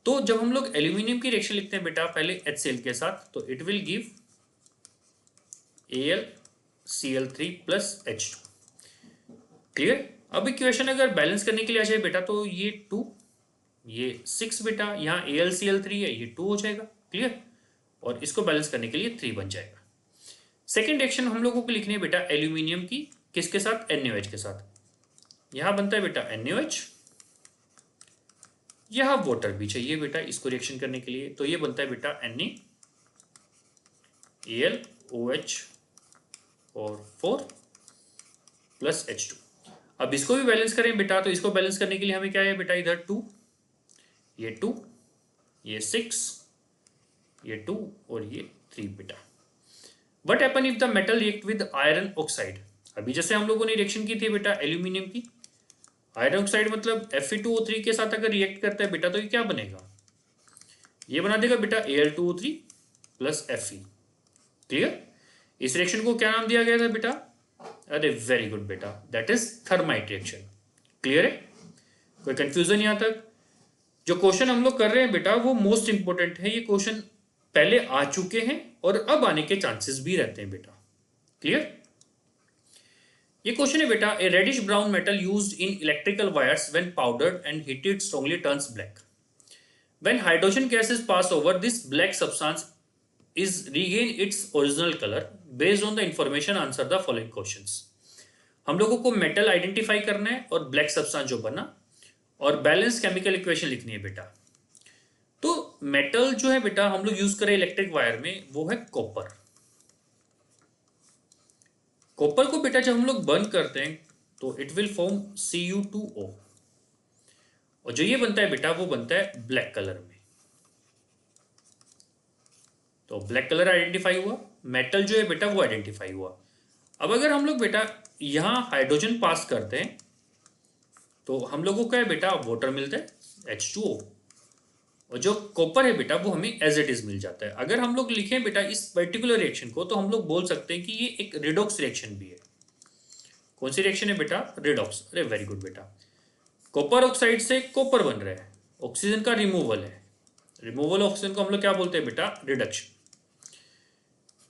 तो जब हम लोग एल्यूमिनियम की रिएक्शन लिखते हैं बेटा पहले HCl के साथ, तो it will give AlCl3 plus H2। Clear? अब इक्वेशन अगर बैलेंस करने के लिए आ जाए बेटा तो ये 2 ये 6 बेटा, यहाँ AlCl3 है, ये 2 हो जाएगा। क्लियर? और इसको बैलेंस करने के लिए 3 बन जाएगा। सेकेंड रिएक्शन हम लोगों को लिखनी है बेटा एल्यूमिनियम की, किसके साथ? NaOH के साथ। यहां बनता है बेटा NaOH, यहां वाटर भी चाहिए बेटा इसको रिएक्शन करने के लिए, तो ये बनता है बेटा NaAlOH और 4 प्लस H2। अब इसको भी बैलेंस करें बेटा, तो इसको बैलेंस करने के लिए हमें क्या है बेटा? इधर 2, ये 6, ये 2 और ये 3 बेटा। What happen if the metal react with iron oxide? अभी जैसे हम लोगों ने रिएक्शन की थी बेटा एल्यूमिनियम की, आयरन ऑक्साइड मतलब Fe2O3 के साथ अगर रिएक्ट करता है बेटा तो ये क्या बनेगा? ये बना देगा बेटा Al2O3 प्लस Fe। क्लियर? इस रिएक्शन को क्या नाम दिया गया था बेटा? अरे वेरी गुड बेटा, that is thermite reaction. Clear है? कोई कंफ्यूजन यहां तक? जो क्वेश्चन हम लोग कर रहे हैं बेटा वो मोस्ट इंपोर्टेंट है। ये क्वेश्चन पहले आ चुके हैं और अब आने के चांसेस भी रहते हैं बेटा। क्लियर? ये क्वेश्चन है बेटा, a reddish brown metal used in electrical wires when powdered and heated strongly turns black. When hydrogen gases pass over this black substance is regain its original color based on the information answer the following questions। हम लोगों को metal identify करना है और black substance जो बना और balance chemical equation लिखनी है बेटा। तो मेटल जो है बेटा हम लोग यूज करें इलेक्ट्रिक वायर में, वो है कॉपर। कॉपर को बेटा जब हम लोग बर्न करते हैं तो इट विल फॉर्म Cu2O, और जो ये बनता है बेटा वो बनता है ब्लैक कलर में। तो ब्लैक कलर आइडेंटिफाई हुआ, मेटल जो है बेटा वो आइडेंटिफाई हुआ। अब अगर हम लोग बेटा यहां हाइड्रोजन पास करते हैं तो हम लोगों को क्या है बेटा? वाटर मिलता है H2O, और जो कॉपर है बेटा वो हमें एज इट इज मिल जाता है। अगर हम लोग लिखें बेटा इस पर्टिकुलर रिएक्शन को तो हम लोग बोल सकते हैं कि ये एक रिडॉक्स रिएक्शन भी है। कौन सी रिएक्शन है बेटा? रिडॉक्स। अरे वेरी गुड बेटा, कॉपर ऑक्साइड से कॉपर बन रहा है, ऑक्सीजन का रिमूवल है, रिमूवल ऑक्सीजन को हम लोग क्या बोलते हैं बेटा? रिडक्शन।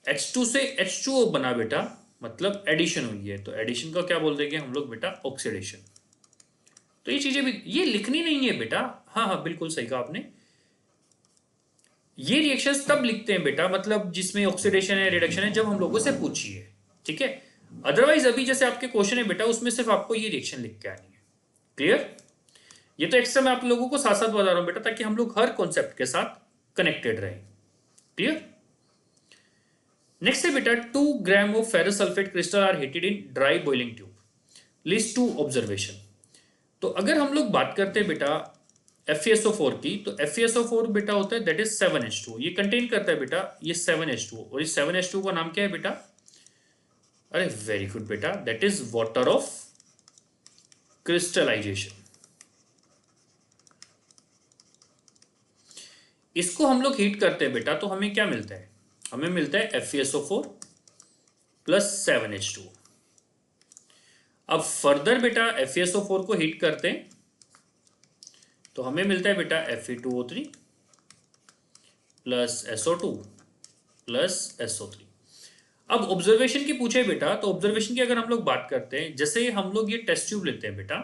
H2 से H2O बना बेटा, मतलब एडिशन हुई है, तो एडिशन का क्या बोल देंगे हम लोग बेटा? ऑक्सीडेशन। तो ये चीजें भी ये लिखनी नहीं है बेटा। हाँ हाँ बिल्कुल सही कहा आपने, ये रिएक्शंस तब लिखते हैं बेटा मतलब जिसमें ऑक्सीडेशन है रिडक्शन है, जब हम लोगों से पूछिए। ठीक है? अदरवाइज अभी जैसे आपके क्वेश्चन है बेटा उसमें सिर्फ आपको ये रिएक्शन लिख के आनी है। क्लियर? ये तो एक्स्ट्रा मैं आप लोगों को साथ साथ बता रहा हूं बेटा ताकि हम लोग हर कॉन्सेप्ट के साथ कनेक्टेड रहें। क्लियर? नेक्स्ट है बेटा 2 gram of ferrous sulphate crystal are heated in dry boiling tube. List two observation. तो अगर हम लोग बात करते हैं बेटा FeSO4 की, तो FeSO4 बेटा होता है दैट इज 7H2। ये कंटेन करता है बेटा ये 7H2, और इस 7H2 का नाम क्या है बेटा? अरे वेरी गुड बेटा, that is water of crystallization. इसको हम लोग हीट करते हैं बेटा, तो हमें क्या मिलता है? हमें मिलता है FeSO4 प्लस 7H2। अब फर्दर बेटा FeSO4 को हीट करते हैं तो हमें मिलता है बेटा Fe2O3 plus SO2 plus SO3। अब ऑब्जर्वेशन की पूछे बेटा, तो ऑब्जर्वेशन की अगर हम लोग बात करते हैं, जैसे हम लोग ये टेस्ट ट्यूब लेते हैं बेटा,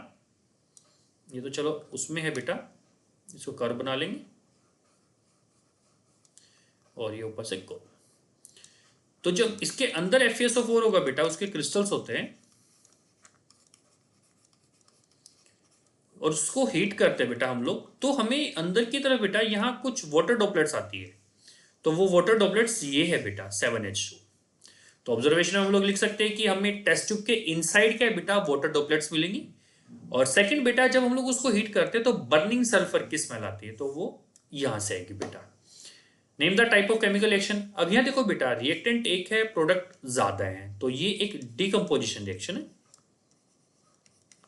ये तो चलो उसमें है बेटा, इसको कर्व बना लेंगे और ये ऊपर से गोल। तो जब इसके अंदर FeSO4 होगा बेटा, उसके क्रिस्टल्स होते हैं और उसको हीट करते हैं बेटा हम लोग, तो हमें अंदर की तरफ बेटा यहां कुछ वाटर ड्रॉपलेट्स आती है। तो वो वाटर ड्रॉपलेट्स ये है बेटा 7H2। तो ऑब्जर्वेशन में हम लोग लिख सकते हैं कि हमें टेस्ट ट्यूब के इनसाइड क्या बेटा वाटर ड्रॉपलेट्स मिलेंगी। और सेकंड बेटा जब हम लोग उसको हीट करते हैं तो बर्निंग सल्फर की स्मेल आती है, तो वो यहां से आएगी बेटा। Name the type of chemical reaction. अब यहां देखो बेटा, रिएक्टेंट एक है, प्रोडक्ट ज्यादा है, तो ये एक डिकम्पोजिशन रिएक्शन है।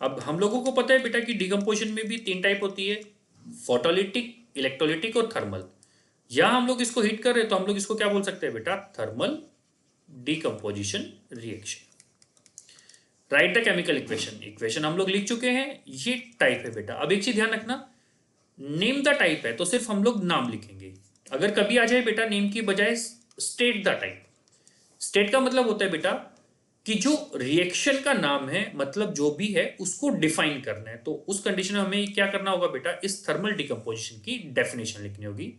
अब हम लोगों को पता है बेटा कि डिकम्पोजिशन में भी 3 टाइप होती है, फोटोलिटिक, इलेक्ट्रोलिटिक और थर्मल। यहां हम लोग इसको हीट कर रहे हैं तो हम लोग इसको क्या बोल सकते हैं बेटा? Thermal decomposition reaction. Right the chemical equation. Equation हम लोग लिख चुके हैं, ये टाइप है बेटा। अब एक चीज ध्यान रखना, नेम द टाइप है तो सिर्फ हम लोग नाम लिखेंगे। अगर कभी आ जाए बेटा नेम की बजाय स्टेट द टाइप। स्टेट का मतलब होता है बेटा कि जो रिएक्शन का नाम है, मतलब जो भी है उसको डिफाइन करना है। तो उस कंडीशन में हमें क्या करना होगा बेटा? इस थर्मल डिकम्पोजिशन की डेफिनेशन लिखनी होगी।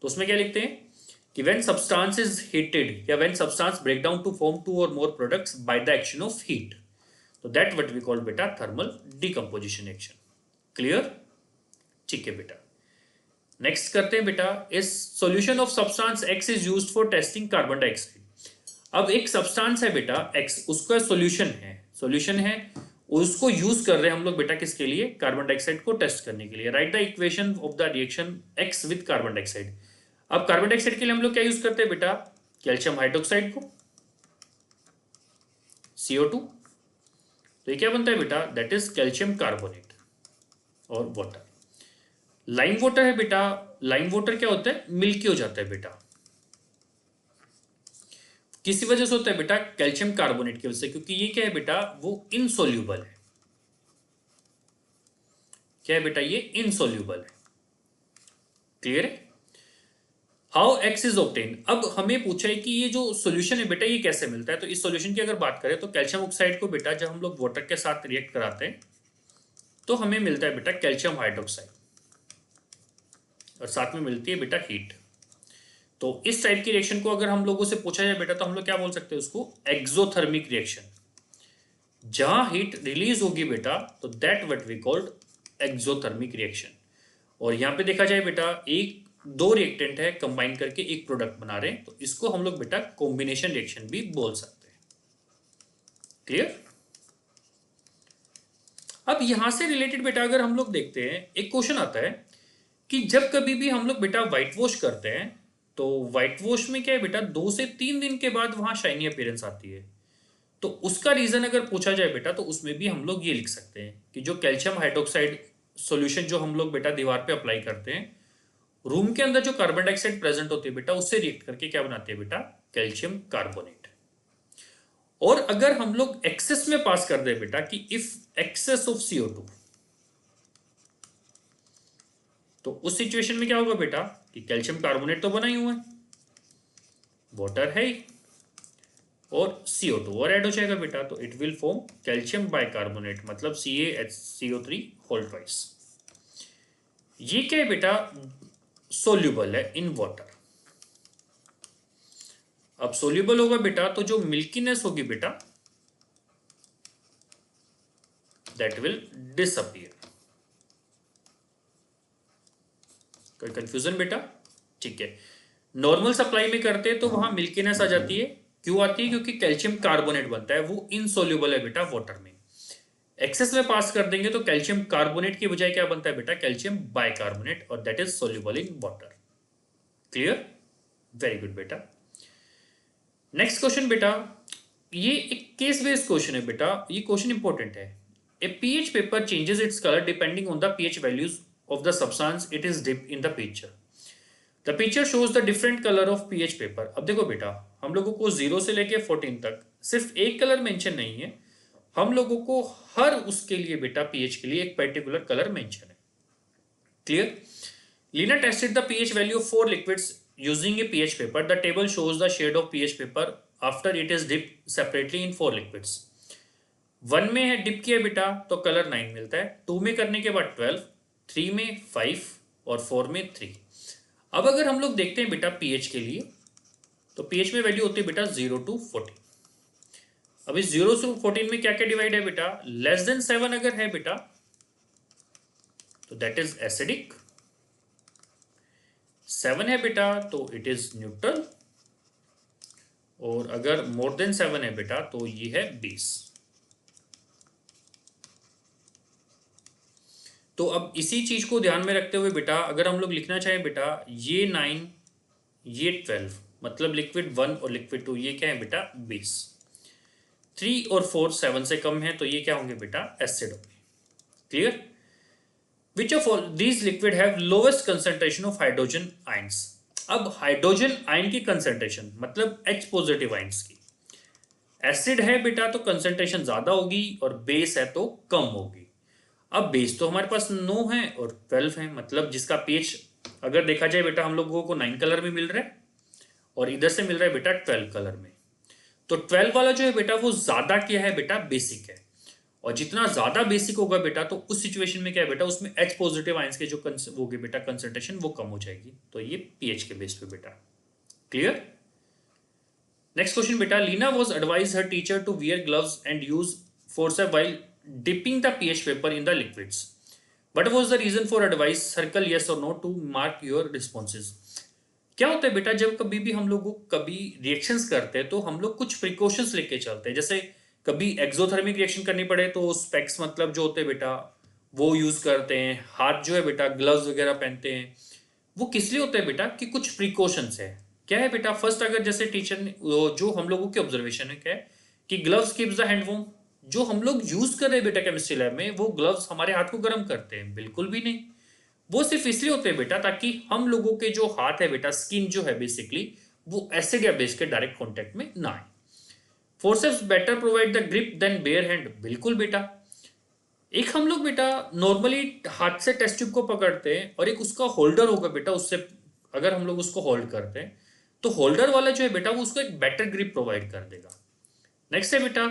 तो उसमें क्या लिखते हैं कि when substance is heated या when substance break down to form 2 or more products by the action of heat, तो that what we call बेटा thermal decomposition reaction। क्लियर? ठीक है बेटा। नेक्स्ट करते हैं बेटा, इस solution of substance X is used for testing carbon dioxide. अब एक सब्सटेंस है बेटा X, उसका सॉल्यूशन है, उसको यूज कर रहे हैं हम लोग बेटा किसके लिए? कार्बन डाइऑक्साइड को टेस्ट करने के लिए। Right the equation of the reaction X with carbon dioxide. अब कार्बन डाइऑक्साइड के लिए हम लोग क्या यूज करते हैं बेटा? कैल्शियम हाइड्रोक्साइड को, CO2। तो ये क्या बनता है बेटा? दैट इज कैल्शियम कार्बोनेट और वाटर। लाइम वाटर है बेटा, लाइम वाटर क्या होता है? मिल्की हो जाता है बेटा। किसी वजह से होता है बेटा? कैल्शियम कार्बोनेट की वजह से, क्योंकि ये क्या है बेटा? वो इनसोल्यूबल है। क्या है बेटा? ये इनसोल्यूबल है। क्लियर है? How x is obtain. अब हमें पूछा है कि ये जो सॉल्यूशन है बेटा ये कैसे मिलता है। तो इस सॉल्यूशन की अगर बात करें तो कैल्शियम ऑक्साइड को बेटा जब हम लोग वाटर के साथ रिएक्ट कराते हैं तो हमें मिलता है बेटा कैल्शियम हाइड्रोक्साइड, और साथ में मिलती है बेटा हीट। तो इस टाइप की रिएक्शन को अगर हम लोगों से पूछा जाए बेटा तो हम लोग क्या बोल सकते हैं उसको? Exothermic reaction. जहां हीट रिलीज होगी बेटा तो that what we called exothermic reaction. और यहां पे देखा जाए बेटा एक दो रिएक्टेंट है कंबाइन करके एक प्रोडक्ट बना रहे हैं, तो इसको हम लोग बेटा कॉम्बिनेशन रिएक्शन भी बोल सकते हैं। क्लियर? अब यहां से रिलेटेड बेटा अगर हम लोग देखते हैं, एक क्वेश्चन आता है कि जब कभी भी हम लोग बेटा व्हाइट वॉश करते हैं तो व्हाइट वॉश में क्या है बेटा? 2 से 3 दिन के बाद वहां शाइनी अपीयरेंस आती है। तो उसका रीजन अगर पूछा जाए बेटा तो उसमें भी हम लोग ये लिख सकते हैं कि जो कैल्शियम हाइड्रोक्साइड सॉल्यूशन जो हम लोग बेटा दीवार पे अप्लाई करते हैं, रूम के अंदर जो कार्बन डाइऑक्साइड प्रेजेंट होती है बेटा उससे रिएक्ट करके क्या बनाती है बेटा? Calcium carbonate. और अगर हम लोग एक्सेस में पास कर दे बेटा कि इफ एक्सेस ऑफ CO2, तो उस सिचुएशन में क्या होगा बेटा कि कैल्शियम कार्बोनेट तो बना ही हुआ है, वाटर है ही, और CO2 और ऐड हो जाएगा बेटा, तो it will form calcium bicarbonate, मतलब CaHCO3 होल ट्वाइस। ये क्या है बेटा? सोल्यूबल है इन वाटर। अब सोल्यूबल होगा बेटा तो जो मिल्कीनेस होगी बेटा दैट विल डिसअपीयर। कोई कंफ्यूजन बेटा? ठीक है। नॉर्मल सप्लाई में करते हैं तो वहां मिल्कीनेस आ जाती है। क्यों आती है? क्योंकि कैल्शियम कार्बोनेट बनता है, वो इनसोल्यूबल है बेटा वाटर में। एक्सेस में पास कर देंगे तो कैल्शियम कार्बोनेट की बजाय क्या बनता है बेटा, कैल्शियम बाइकार्बोनेट, और that is soluble in water. Clear, very good बेटा। नेक्स्ट क्वेश्चन बेटा, ये एक केस बेस्ड क्वेश्चन है बेटा, ये क्वेश्चन इंपॉर्टेंट है। A pH paper changes its colour depending on the pH values of the substance it is dipped in the picture. The picture shows the different colour of pH paper. अब देखो बेटा, हम लोगों को 0 से लेके 14 तक सिर्फ एक कलर मेंशन नहीं है, हम लोगों को हर उसके लिए बेटा पीएच के लिए एक पर्टिकुलर कलर मेंशन है। Clear. Leena tested the pH value of 4 liquids using a pH paper. The table shows the shade of pH paper after it is dipped separately in 4 liquids. 1 में है डिप किया बेटा तो colour 9 मिलता है, 2 में करने के बाद 12, 3 में 5 और 4 में 3। अब अगर हम लोग देखते हैं बेटा पीएच के लिए, तो पीएच में वैल्यू होती है बेटा 0 to 14। अब इस 0 से 14 में क्या क्या डिवाइड है बेटा, लेस देन 7 अगर है बेटा तो दैट इज एसिडिक, 7 है बेटा तो इट इज न्यूट्रल, और अगर मोर देन 7 है बेटा तो ये है बेस। तो अब इसी चीज को ध्यान में रखते हुए बेटा अगर हम लोग लिखना चाहें बेटा, ये 9 ये 12 मतलब लिक्विड 1 और लिक्विड 2 ये क्या है बेटा, बेस। 3 और 4 7 से कम है तो ये क्या होंगे बेटा, एसिड होंगे। Clear. Which of all these liquid have lowest concentration of hydrogen ions. अब हाइड्रोजन आयन की कंसेंट्रेशन मतलब H पॉजिटिव आयंस की, एसिड है बेटा तो कंसेंट्रेशन ज्यादा होगी और बेस है तो कम होगी। अब बेस तो हमारे पास 9 है और 12 है, मतलब जिसका पीएच अगर देखा जाए बेटा हम लोगों को 9 कलर में मिल रहा है और इधर से मिल रहा है बेटा 12 कलर में। तो 12 वाला जो है बेटा वो ज्यादा क्या है बेटा, बेसिक है, और जितना ज्यादा बेसिक होगा बेटा तो उस सिचुएशन में क्या है बेटा, उसमें H पॉजिटिव आयंस के जो वो बेटा कंसेंट्रेशन वो कम हो जाएगी। तो ये पीएच के बेस पे बेटा। क्लियर। नेक्स्ट क्वेश्चन बेटा, Leena was advise her teacher to wear gloves and use forcep while dipping the pH paper in the liquids. What was the reason for advice? Circle yes or no to mark your responses. क्या होता है बेटा, जब कभी भी हम लोग कभी रिएक्शंस करते हैं तो हम लोग कुछ प्रिकॉशंस लेके चलते हैं। जैसे कभी एक्सोथर्मिक रिएक्शन करनी पड़े तो स्पेक्स मतलब जो होते हैं बेटा वो यूज करते हैं, हाथ जो है बेटा ग्लव्स वगैरह पहनते हैं। वो किस लिए होता है बेटा कि कुछ प्रिकॉशंस है। क्या है बेटा, फर्स्ट अगर जैसे टीचर ने जो हम लोगों की ऑब्जर्वेशन है क्या है कि gloves keeps the hand warm. जो हम लोग यूज कर रहे हैं बेटा केमिस्ट्री लैब में वो ग्लव्स हमारे हाथ को गर्म करते हैं, बिल्कुल भी नहीं। वो सिर्फ इसलिए होते हैं बेटा ताकि हम लोगों के जो हाथ है बेटा, स्किन जो है बेसिकली वो एसिड या बेस के डायरेक्ट कांटेक्ट में ना आए। Forceps better provide the grip then bare hand, बिल्कुल बेटा। एक हम लोग बेटा नॉर्मली हाथ से टेस्ट ट्यूब को पकड़ते हैं और एक उसका होल्डर होगा बेटा, उससे अगर हम लोग उसको होल्ड करते हैं तो होल्डर वाला जो है बेटा वो उसको एक बेटर ग्रिप प्रोवाइड कर देगा। नेक्स्ट है बेटा,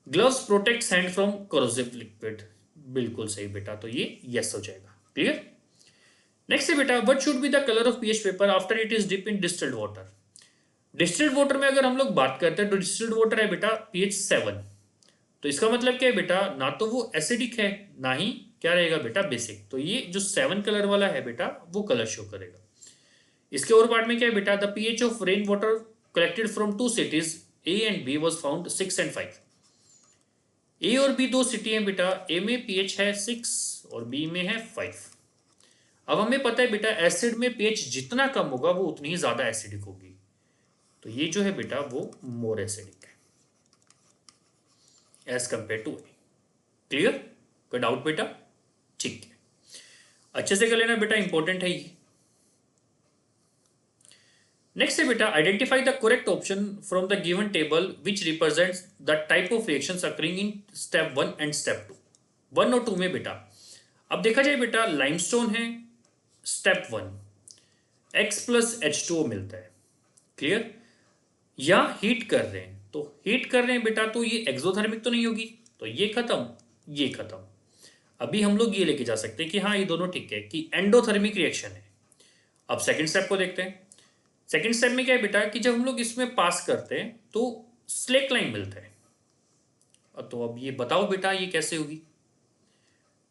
gloves protect hand from corrosive liquid, बिल्कुल सही बेटा, तो ये यस हो जाएगा। क्लियर। नेक्स्ट है बेटा, what should be the colour of pH paper after it is dip in distilled water. Distilled water में अगर हम लोग बात करते हैं तो डिस्टिल्ड वाटर है बेटा पीएच 7, तो इसका मतलब क्या है बेटा, ना तो वो एसिडिक है ना ही क्या रहेगा बेटा बेसिक। तो ये जो 7 कलर वाला है बेटा वो कलर शो करेगा। इसके और पार्ट में क्या है बेटा, the pH of rain water collected from 2 cities A and B was found 6 and 5। A और बी 2 सिटी हैं बेटा, ए में पीएच है 6 और बी में है 5। अब हमें पता है बेटा एसिड में पीएच जितना कम होगा वो उतनी ही ज्यादा एसिडिक होगी, तो ये जो है बेटा वो मोर एसिडिक है as compare to A. Clear, कोई डाउट बेटा? ठीक है, अच्छे से कर लेना बेटा, इंपॉर्टेंट है ये। नेक्स्ट है बेटा, identify the correct option from the given table which represents the type of reactions occurring in step 1 and step 2। 1 और 2 में बेटा अब देखा जाए बेटा लाइमस्टोन है स्टेप 1, X + H2O मिलता है। क्लियर, या हीट कर रहे हैं तो हीट कर रहे हैं बेटा तो ये एक्सोथर्मिक तो नहीं होगी, तो ये खत्म ये खत्म। अभी हम लोग ये लेके जा सकते हैं कि हाँ ये दोनों ठीक है कि एंडोथर्मिक रिएक्शन है। अब सेकंड स्टेप को देखते हैं। सेकंड स्टेप में क्या है बेटा कि जब हम लोग इसमें पास करते हैं तो स्लेक लाइन मिलता है। तो अब ये बताओ बेटा ये कैसे होगी,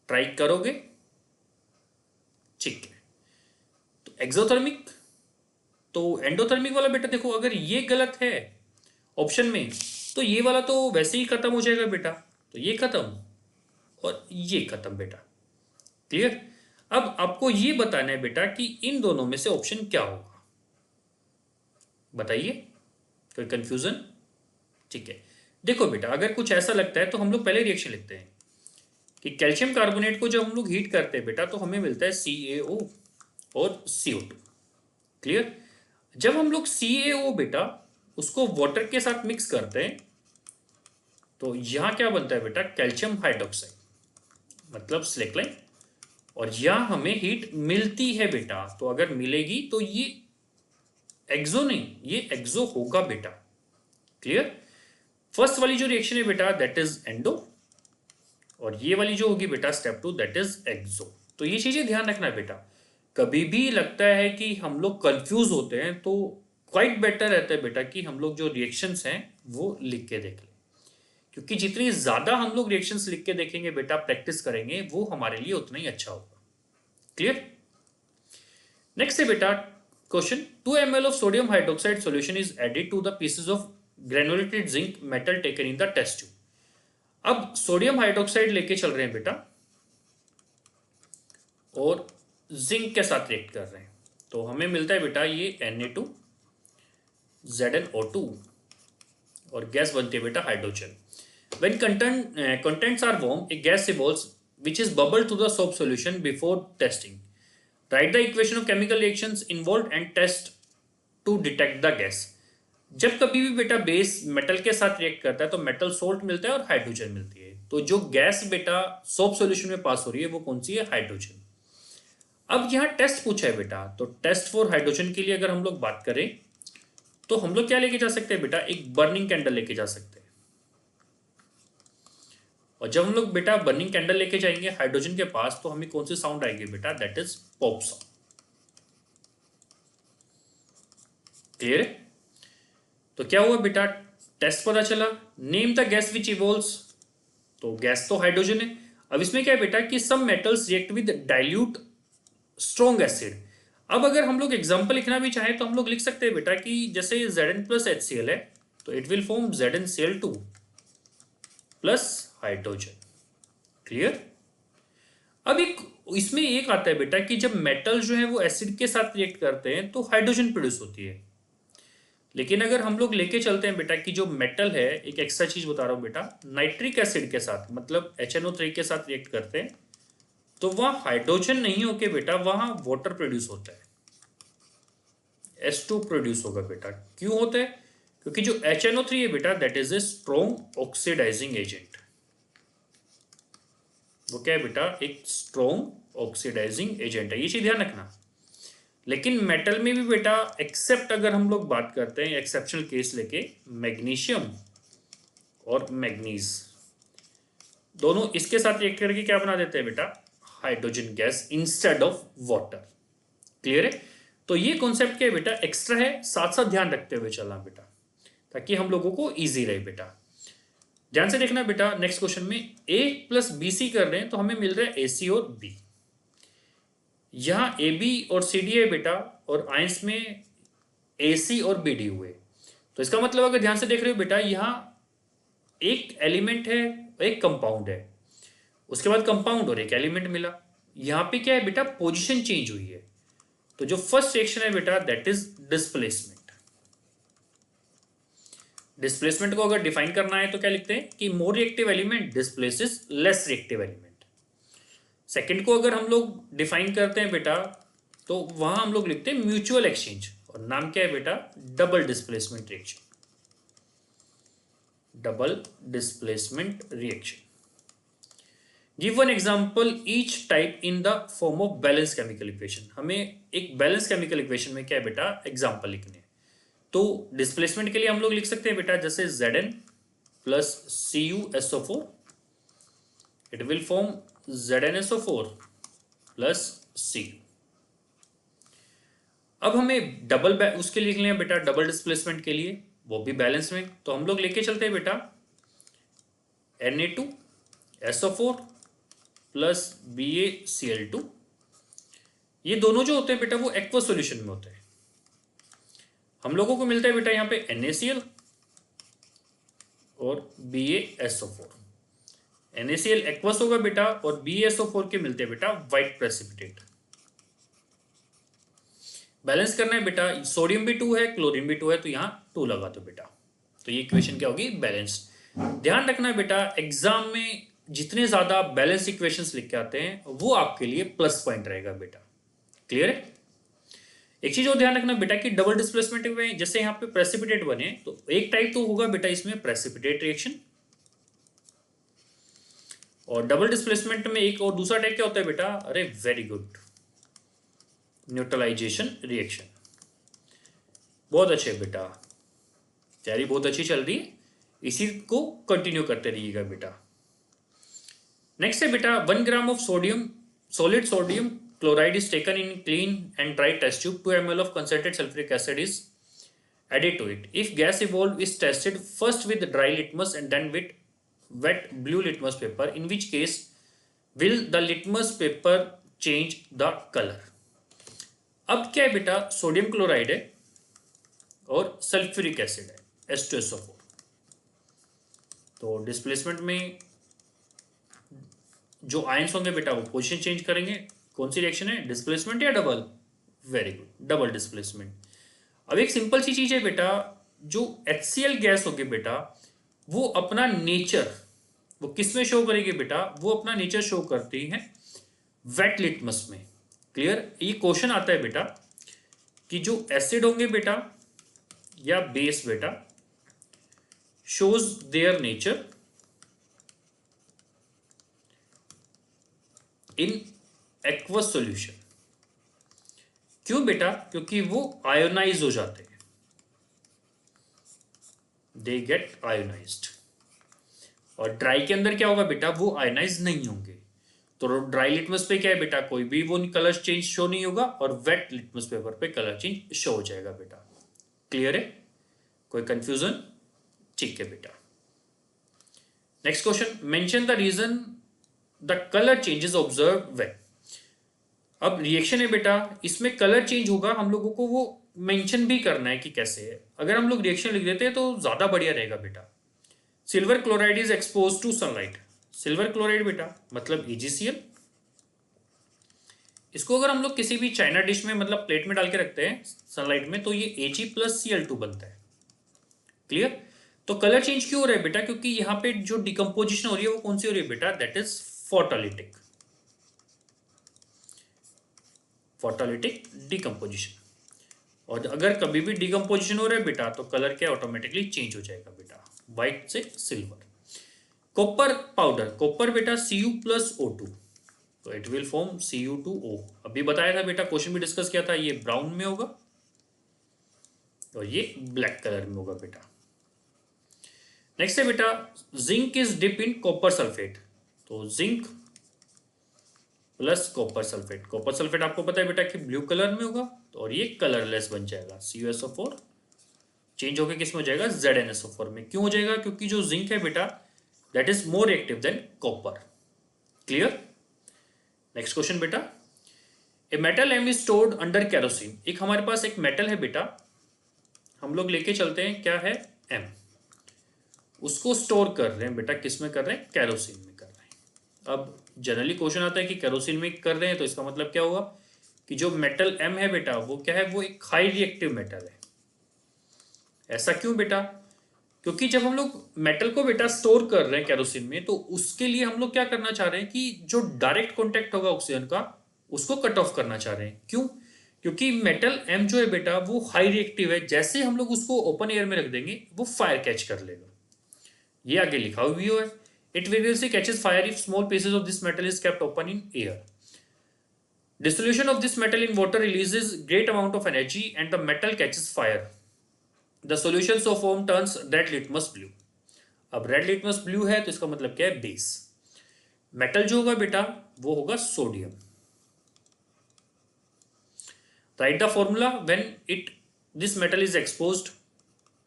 ट्राई करोगे? ठीक है, तो एक्सोथर्मिक तो एंडोथर्मिक वाला बेटा देखो अगर ये गलत है ऑप्शन में तो ये वाला तो वैसे ही खत्म हो जाएगा बेटा, तो ये खत्म और ये खत्म बेटा। क्लियर। अब आपको ये बताना है बेटा कि इन दोनों में से ऑप्शन क्या होगा, बताइए, कोई कंफ्यूजन? ठीक है, देखो बेटा अगर कुछ ऐसा लगता है तो हम लोग पहले रिएक्शन लिखते हैं कि कैल्शियम कार्बोनेट को जब हम लोग हीट करते हैं बेटा तो हमें मिलता है CaO और CO2। क्लियर। जब हम लोग CaO बेटा उसको वाटर के साथ मिक्स करते हैं तो यहां क्या बनता है बेटा, कैल्शियम हाइड्रोक्साइड मतलब स्लेकलाइन, और यहां हमें हीट मिलती है बेटा। तो अगर मिलेगी तो ये एक्सो नहीं, ये एक्सो होगा बेटा। क्लियर। फर्स्ट वाली जो रिएक्शन है बेटा दैट इज एंडो, और ये वाली जो होगी बेटा स्टेप 2 दैट इज एक्सो। तो ये चीजें ध्यान रखना है बेटा, कभी भी लगता है कि हम लोग कंफ्यूज होते हैं तो क्वाइट बेटर रहता है बेटा कि हम लोग जो रिएक्शंस हैं वो लिख के देख लें, क्योंकि जितनी ज्यादा हम लोग रिएक्शंस लिख के देखेंगे बेटा, प्रैक्टिस करेंगे, वो हमारे लिए उतना ही अच्छा होगा। क्लियर। नेक्स्ट है बेटा question, 2 ml of sodium hydroxide solution is added to the pieces of granulated zinc metal taken in the test tube। अब सोडियम हाइड्रोक्साइड लेके चल रहे हैं बेटा और जिंक के साथ रिएक्ट कर रहे हैं, तो हमें मिलता है बेटा ये Na2 ZnO2 और गैस बनती है बेटा hydrogen. When contents are warm, a gas evolves which is bubbled to the soap solution before testing। Write the equation of chemical reactions involved and test to detect the gas। जब कभी भी बेटा base metal के साथ react करता है तो metal salt मिलता है और हाइड्रोजन मिलती है, तो जो गैस बेटा सोप सॉल्यूशन में पास हो रही है वो कौन सी है, हाइड्रोजन। अब यहाँ टेस्ट पूछा है बेटा, तो टेस्ट फॉर हाइड्रोजन के लिए अगर हम लोग बात करें तो हम लोग क्या लेके जा सकते हैं बेटा, एक बर्निंग कैंडल लेके जा सकते हैं। और जब हम लोग बेटा बर्निंग कैंडल लेके जाएंगे हाइड्रोजन के पास तो हमें कौन सी साउंड आएगी बेटा, that is pop sound. Clear है। तो क्या हुआ बेटा, टेस्ट पता चला, name the gas which evolves, तो गैस तो हाइड्रोजन है। अब इसमें क्या है बेटा कि some metals react with dilute strong acid. अब अगर हम लोग एग्जांपल लिखना भी चाहें तो हम लोग लिख सकते हैं बेटा कि जैसे Zn प्लस HCl है तो it will form ZnCl2 plus hydrogen. Clear. अब एक इसमें एक आता है बेटा कि जब मेटल जो है वो एसिड के साथ रिएक्ट करते हैं तो हाइड्रोजन प्रोड्यूस होती है, लेकिन अगर हम लोग लेके चलते हैं बेटा कि जो मेटल है, एक एक्स्ट्रा चीज बता रहा हूं बेटा, नाइट्रिक एसिड के साथ मतलब HNO3 के साथ रिएक्ट करते हैं तो वहां हाइड्रोजन नहीं होके बेटा वहां वाटर प्रोड्यूस होता है, H2 प्रोड्यूस होगा बेटा। क्यों होता है, क्योंकि जो HNO3 है बेटा that is a strong oxidizing agent. वो क्या है बेटा, एक स्ट्रॉन्ग ऑक्सीडाइजिंग एजेंट है, ये चीज ध्यान रखना। लेकिन मेटल में भी बेटा एक्सेप्ट अगर हम लोग बात करते हैं एक्सेप्शनल केस लेके, मैग्नीशियम और मैग्नीज दोनों इसके साथ रिएक्ट करके क्या बना देते हैं बेटा, hydrogen gas instead of water. Clear है। तो ये कॉन्सेप्ट क्या है बेटा, एक्स्ट्रा है, साथ साथ ध्यान रखते हुए चलना बेटा ताकि हम लोगों को इजी रहे बेटा। ध्यान से देखना बेटा, नेक्स्ट क्वेश्चन में A प्लस BC कर रहे हैं तो हमें मिल रहा है AC और B। यहां AB और CD है बेटा और आयंस में AC और BD हुए, तो इसका मतलब अगर ध्यान से देख रहे हो बेटा यहां एक एलिमेंट है एक कंपाउंड है, उसके बाद कंपाउंड और एक एलिमेंट मिला, यहां पे क्या है बेटा, पोजीशन चेंज हुई है। तो जो फर्स्ट रिएक्शन है बेटा दैट इज डिस्प्लेसमेंट। डिस्प्लेसमेंट को अगर डिफाइन करना है तो क्या लिखते हैं कि more reactive element displaces less reactive element. Second को अगर हम लोग डिफाइन करते हैं बेटा तो वहां हम लोग लिखते हैं म्यूचुअल एक्सचेंज, और नाम क्या है बेटा, double displacement reaction. Double displacement reaction. Give one example each type in the form of balance chemical equation. हमें एक बैलेंस केमिकल इक्वेशन में क्या है बेटा, एग्जांपल लिखने हैं। तो डिस्प्लेसमेंट के लिए हम लोग लिख सकते हैं बेटा जैसे Zn plus CuSO4 it will form ZnSO4 plus Cu। अब हमें डबल उसके लिख लें बेटा, डबल डिस्प्लेसमेंट के लिए वो भी बैलेंस में, तो हम लोग लेके चलते हैं बेटा Na2SO4 प्लस BaCl2। ये दोनों जो होते हैं बेटा वो एक्वा सॉल्यूशन में होते हैं। हम लोगों को मिलता है बेटा यहां पे NaCl और BaSO4। NaCl एक्वस होगा बेटा और BaSO4 के मिलते हैं बेटा व्हाइट प्रेसिपिटेट। बैलेंस करना है बेटा, सोडियम भी 2 है, क्लोरीन भी 2 है, तो यहाँ 2 लगा दो बेटा। तो ये इक्वेशन क्या होगी? बैलेंस्ड। ध्यान रखना है बेटा, एग्जाम में जितने ज्यादा बैलेंस इक्वेशंस लिख के आते हैं वो आपके लिए प्लस पॉइंट रहेगा बेटा। क्लियर है? एक चीज और ध्यान रखना बेटा कि डबल डिस्प्लेसमेंट में जैसे यहाँ पे प्रेसिपिटेट बने तो एक टाइप तो होगा बेटा इसमें प्रेसिपिटेट रिएक्शन, और डबल डिस्प्लेसमेंट में एक और दूसरा टाइप क्या होता है बेटा? अरे वेरी गुड, न्यूट्रलाइजेशन रिएक्शन। बहुत अच्छे बेटा, तैयारी बहुत अच्छी चल रही है, इसी को कंटिन्यू करते रहिएगा बेटा। नेक्स्ट है बेटा 1 gram of sodium, solid sodium chloride is taken in clean and dry test tube. 2 ml of concentrated sulfuric acid is added to it. If gas evolved is tested first with dry litmus and then with wet blue litmus paper, in which case will the litmus paper change the color? अब क्या है बेटा, sodium chloride है और sulphuric acid है H2SO4, तो displacement में जो आयंस होंगे बेटा वो पोजीशन चेंज करेंगे। कौन सी रिएक्शन है? डिस्प्लेसमेंट या double? Very good, double displacement. अब एक सिंपल सी चीज है बेटा, जो HCl गैस होगी बेटा वो अपना नेचर वो किस में शो करेगी बेटा? वो अपना नेचर शो करती है वेट लिटमस में। क्लियर? ये क्वेश्चन आता है बेटा कि जो एसिड होंगे बेटा या बेस बेटा shows their nature in aqueous solution. क्यों बेटा? क्योंकि वो आयोनाइज हो जाते हैं, दे गेट आयोनाइज्ड। और ड्राई के अंदर क्या होगा बेटा? वो आयोनाइज नहीं होंगे। तो ड्राई लिटमस पे क्या है बेटा? कोई भी वो कलर चेंज शो नहीं होगा, और वेट लिटमस पेपर पे कलर चेंज शो हो जाएगा बेटा। क्लियर है? कोई कंफ्यूजन? ठीक है बेटा। Next question, mention the reason the colour changes observe when. अब रिएक्शन है बेटा, इसमें कलर चेंज होगा, हम लोगों को वो मेंशन भी करना है कि कैसे है। अगर हम लोग रिएक्शन लिख देते हैं तो ज्यादा बढ़िया रहेगा बेटा। Silver chloride is expose to sunlight. Silver chloride बेटा मतलब AgCl। इसको अगर हम लोग किसी भी चाइना डिश में मतलब प्लेट में डाल के रखते हैं सनलाइट में, तो ये Ag+Cl2 बनता है। क्लियर? तो कलर चेंज क्यों हो रहा है बेटा? क्योंकि यहाँ पे जो डिकम्पोजिशन हो रही है वो कौन सी हो रही है बेटा? That is photolytic, photolytic decomposition. और अगर कभी भी डिकम्पोजिशन हो रहा है बेटा तो कलर क्या ऑटोमेटिकली चेंज हो जाएगा बेटा, व्हाइट से सिल्वर। कॉपर पाउडर, कॉपर बेटा Cu+O2, तो इट विल फॉर्म Cu2O। अभी बताया था बेटा, क्वेश्चन भी डिस्कस किया था, ये ब्राउन में होगा और ये ब्लैक कलर में होगा बेटा। नेक्स्ट है बेटा zinc is dip in copper sulphate, तो zinc plus copper sulphate. Copper sulphate आपको पता है बेटा कि ब्लू कलर में होगा, तो और ये कलरलेस बन जाएगा, CuSO4 चेंज होकर किस में हो जाएगा? ZnSO4 में। क्यों हो जाएगा? क्योंकि जो जिंक है बेटा that is more reactive than copper. Clear? Next question बेटा, a metal M is stored under kerosene. एक हमारे पास एक मेटल है बेटा, हम लोग लेके चलते हैं, क्या है? M। उसको स्टोर कर रहे हैं बेटा, किस में कर रहे हैं? केरोसिन में कर रहे हैं। अब जनरली क्वेश्चन आता है कि केरोसिन में कर रहे हैं, तो इसका मतलब क्या होगा कि जो मेटल M है बेटा वो क्या है? वो एक हाई रिएक्टिव मेटल है। ऐसा क्यों बेटा? क्योंकि जब हम लोग मेटल को बेटा स्टोर कर रहे हैं केरोसिन में, तो उसके लिए हम लोग क्या करना चाह रहे हैं कि जो डायरेक्ट कॉन्टेक्ट होगा ऑक्सीजन का उसको कट ऑफ करना चाह रहे हैं। क्यों? क्योंकि मेटल M जो है बेटा वो हाई रिएक्टिव है, जैसे हम लोग उसको ओपन एयर में रख देंगे वो फायर कैच कर लेगा। ये आगे लिखा हुआ है, it vigorously catches fire if small pieces of this metal is kept open in air. Dissolution of this metal in water releases great amount of energy and the metal catches fire. The solution so formed turns red litmus blue. अब red litmus blue है तो इसका मतलब क्या है? Base. Metal जो होगा बेटा वो होगा sodium. Write the formula when this metal is exposed,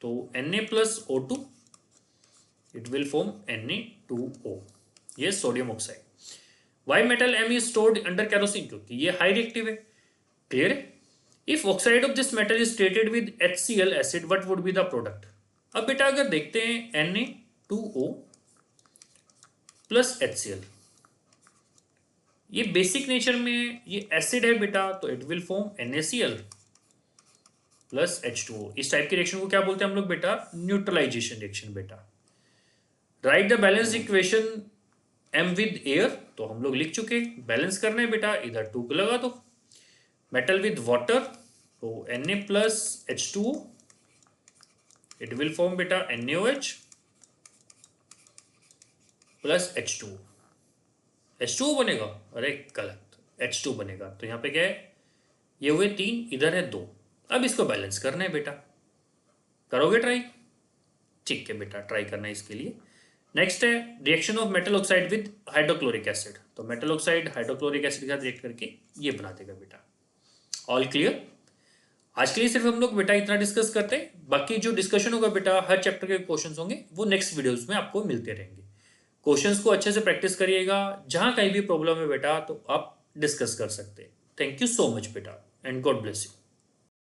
तो Na+O2 it will form Na2O, ये sodium oxide. Why metal M is stored under kerosene? क्योंकि ये हाई रिएक्टिव है। क्लियर है? If oxide of this metal is treated with HCl acid, what would be the product? अब बेटा अगर देखते हैं Na2O प्लस HCl। ये बेसिक नेचर में ये एसिड है बेटा, तो it will form NaCl plus H2O। इस टाइप के रिएक्शन को क्या बोलते हैं हम लोग बेटा? न्यूट्रलाइजेशन रिएक्शन बेटा। Right the balance equation M with air, तो हम लोग लिख चुके, बैलेंस करना है बेटा, इधर 2 को लगा दो। मेटल विद वाटर, तो Na plus H2O, it will form बेटा NaOH प्लस H2O। H2O बनेगा? अरे गलत, H2 बनेगा। तो यहाँ पे क्या है, ये हुए 3, इधर है 2। अब इसको बैलेंस करना है बेटा, करोगे ट्राई? ठीक है बेटा, ट्राई करना है इसके लिए। नेक्स्ट है reaction of metal oxide with hydrochloric acid. तो मेटल ऑक्साइड हाइड्रोक्लोरिक एसिड के साथ रिएक्ट करके ये बना देगा बेटा। All clear? आज के लिए सिर्फ हम लोग बेटा इतना डिस्कस करते हैं, बाकी जो डिस्कशन होगा बेटा हर चैप्टर के क्वेश्चंस होंगे वो नेक्स्ट वीडियोस में आपको मिलते रहेंगे। क्वेश्चंस को अच्छे से प्रैक्टिस करिएगा, जहां कहीं भी प्रॉब्लम है बेटा तो आप डिस्कस कर सकते हैं। थैंक यू सो मच बेटा एंड गॉड ब्लेस यू।